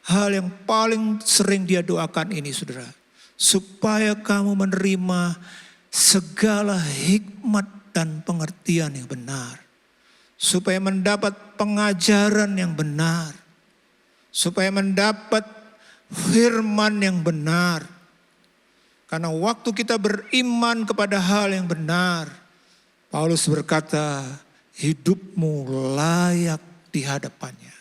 Hal yang paling sering dia doakan ini saudara. Supaya kamu menerima segala hikmat dan pengertian yang benar. Supaya mendapat pengajaran yang benar. Supaya mendapat firman yang benar. Karena waktu kita beriman kepada hal yang benar, Paulus berkata, hidupmu layak di hadapannya.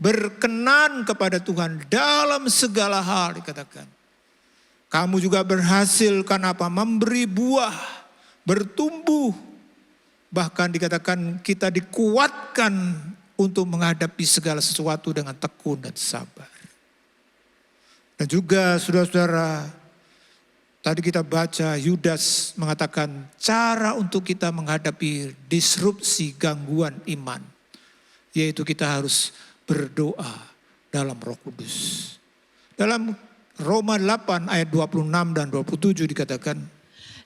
Berkenan kepada Tuhan dalam segala hal dikatakan. Kamu juga berhasil karena apa? Memberi buah, bertumbuh. Bahkan dikatakan kita dikuatkan untuk menghadapi segala sesuatu dengan tekun dan sabar. Dan juga saudara-saudara, tadi kita baca Yudas mengatakan cara untuk kita menghadapi disrupsi gangguan iman. Yaitu kita harus berdoa dalam Roh Kudus. Dalam Roma 8 ayat 26 dan 27 dikatakan,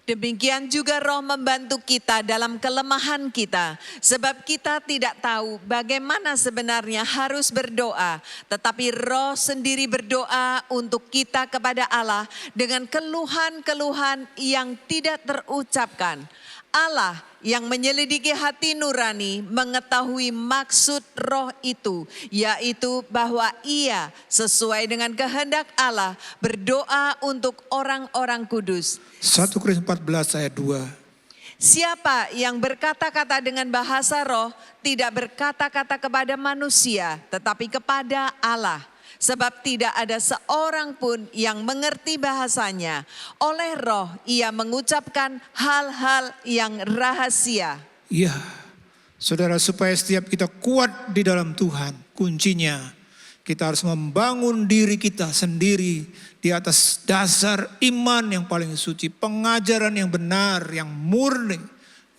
demikian juga Roh membantu kita dalam kelemahan kita. Sebab kita tidak tahu bagaimana sebenarnya harus berdoa. Tetapi Roh sendiri berdoa untuk kita kepada Allah dengan keluhan-keluhan yang tidak terucapkan. Allah yang menyelidiki hati nurani mengetahui maksud Roh itu, yaitu bahwa Ia sesuai dengan kehendak Allah berdoa untuk orang-orang kudus. 1 Korintus 14 ayat 2. Siapa yang berkata-kata dengan bahasa roh tidak berkata-kata kepada manusia, tetapi kepada Allah. Sebab tidak ada seorang pun yang mengerti bahasanya. Oleh roh ia mengucapkan hal-hal yang rahasia. Ya, saudara, supaya setiap kita kuat di dalam Tuhan, kuncinya kita harus membangun diri kita sendiri di atas dasar iman yang paling suci, pengajaran yang benar, yang murni.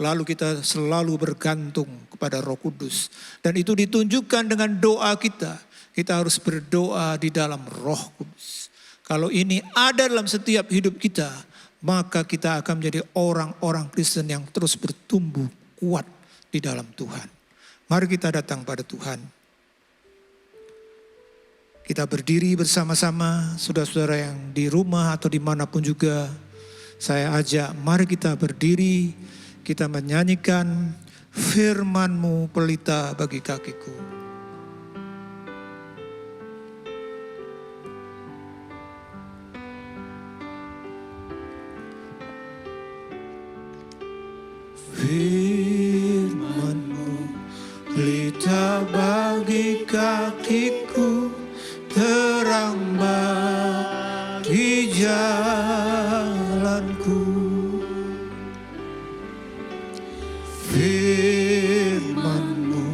Lalu kita selalu bergantung kepada Roh Kudus. Dan itu ditunjukkan dengan doa kita. Kita harus berdoa di dalam Roh Kudus. Kalau ini ada dalam setiap hidup kita, maka kita akan menjadi orang-orang Kristen yang terus bertumbuh kuat di dalam Tuhan. Mari kita datang pada Tuhan. Kita berdiri bersama-sama, saudara-saudara yang di rumah atau dimanapun juga. Saya ajak, mari kita berdiri, kita menyanyikan firman-Mu pelita bagi kakiku. Firman-Mu pelita bagi kakiku, terang bagi jalanku. Firman-Mu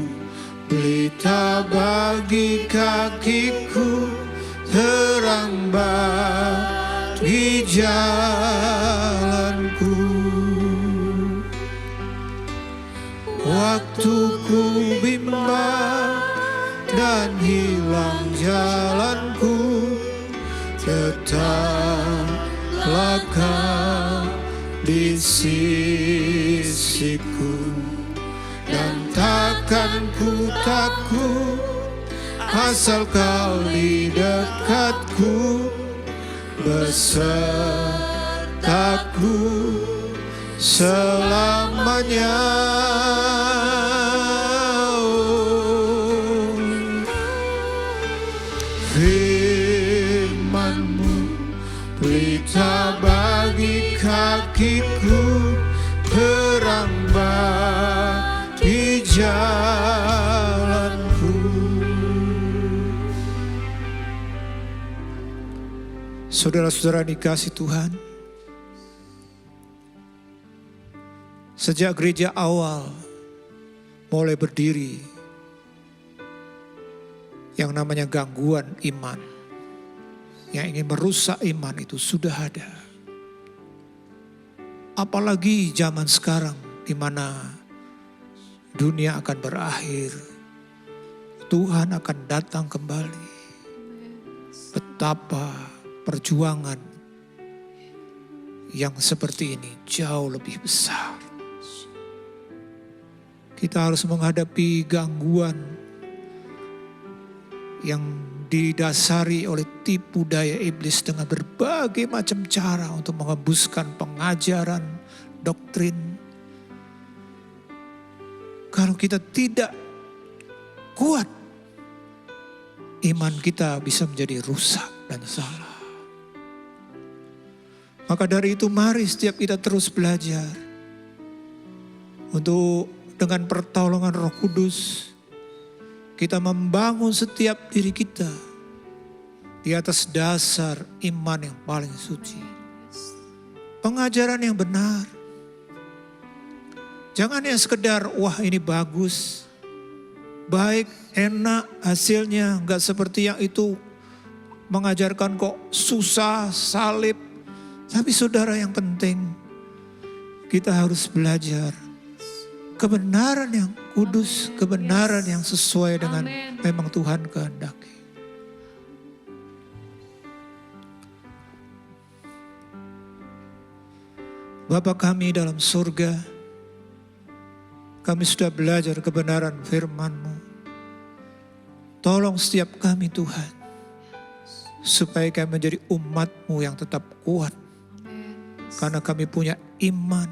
pelita bagi kakiku, terang bagi jalanku. Waktu ku bimbang dan hilang jalanku, tetaplah Kau di sisiku, dan takkan ku takut asal Kau di dekatku, besertaku selamanya. Firman-Mu pelita bagi kakiku, terang bagi jalanku. Saudara-saudara dikasih Tuhan, sejak gereja awal mulai berdiri, yang namanya gangguan iman, yang ingin merusak iman itu sudah ada. Apalagi zaman sekarang di mana dunia akan berakhir, Tuhan akan datang kembali. Betapa perjuangan yang seperti ini jauh lebih besar. Kita harus menghadapi gangguan yang didasari oleh tipu daya iblis dengan berbagai macam cara untuk mengembuskan pengajaran, doktrin. Kalau kita tidak kuat, iman kita bisa menjadi rusak dan salah. Maka dari itu mari setiap kita terus belajar untuk dengan pertolongan Roh Kudus kita membangun setiap diri kita di atas dasar iman yang paling suci. Pengajaran yang benar. Jangan yang sekedar wah ini bagus, baik, enak hasilnya, enggak seperti yang itu mengajarkan kok susah, salib. Tapi saudara, yang penting kita harus belajar kebenaran yang kudus, kebenaran yang sesuai dengan memang Tuhan kehendaki. Bapa kami dalam surga, kami sudah belajar kebenaran firman-Mu. Tolong setiap kami Tuhan, supaya kami menjadi umat-Mu yang tetap kuat. Karena kami punya iman,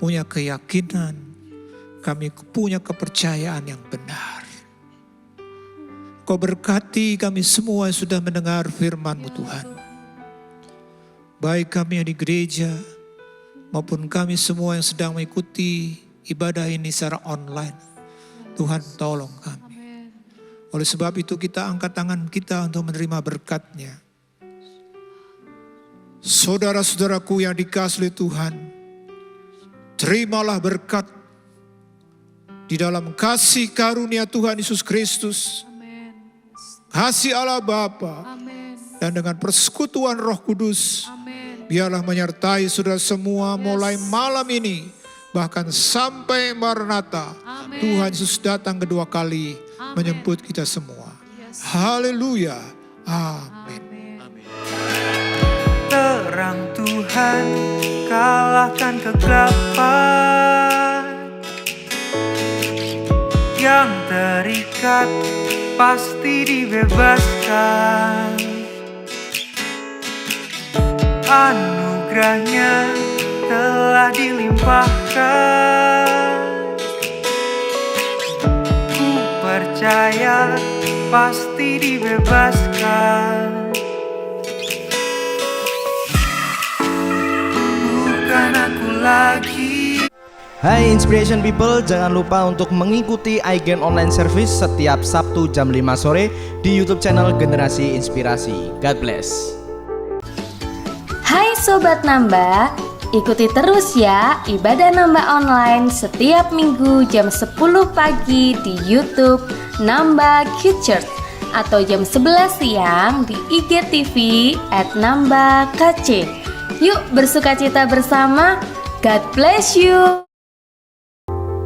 punya keyakinan, kami punya kepercayaan yang benar. Kau berkati kami semua yang sudah mendengar firman-Mu Tuhan. Baik kami yang di gereja, maupun kami semua yang sedang mengikuti ibadah ini secara online. Tuhan tolong kami. Oleh sebab itu kita angkat tangan kita untuk menerima berkat-Nya. Saudara-saudaraku yang dikasihi Tuhan, terimalah berkat di dalam kasih karunia Tuhan Yesus Kristus, kasih Allah Bapa, dan dengan persekutuan Roh Kudus, biarlah menyertai saudara semua mulai malam ini, bahkan sampai Maranatha, Tuhan Yesus datang kedua kali menjemput kita semua. Haleluya. Amin. Terang Tuhan kalahkan kegelapan, yang terikat pasti dibebaskan. Anugerahnya telah dilimpahkan. Ku percaya pasti dibebaskan. Bukan aku lagi Hai Inspiration People, jangan lupa untuk mengikuti iGen Online Service setiap Sabtu jam 5 sore di YouTube channel Generasi Inspirasi. God bless. Hai Sobat Nambah, ikuti terus ya ibadah Nambah online setiap minggu jam 10 pagi di YouTube Nambah Kids Church atau jam 11 siang di IGTV @nambahkc. Yuk bersukacita bersama, God bless you.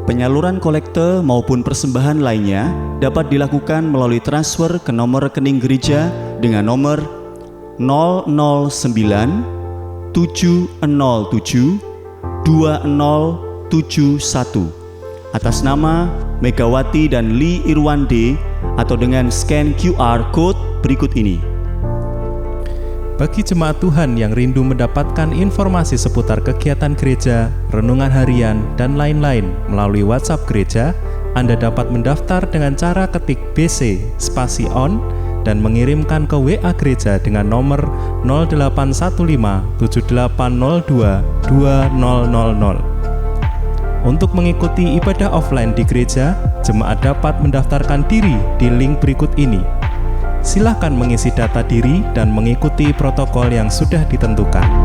Penyaluran kolekte maupun persembahan lainnya dapat dilakukan melalui transfer ke nomor rekening gereja dengan nomor 009 707 2071 atas nama Megawati dan Lee Irwande atau dengan scan QR Code berikut ini. Bagi jemaat Tuhan yang rindu mendapatkan informasi seputar kegiatan gereja, renungan harian, dan lain-lain melalui WhatsApp gereja, Anda dapat mendaftar dengan cara ketik BC spasi on dan mengirimkan ke WA gereja dengan nomor 0815 7802 2000. Untuk mengikuti ibadah offline di gereja, jemaat dapat mendaftarkan diri di link berikut ini. Silakan mengisi data diri dan mengikuti protokol yang sudah ditentukan.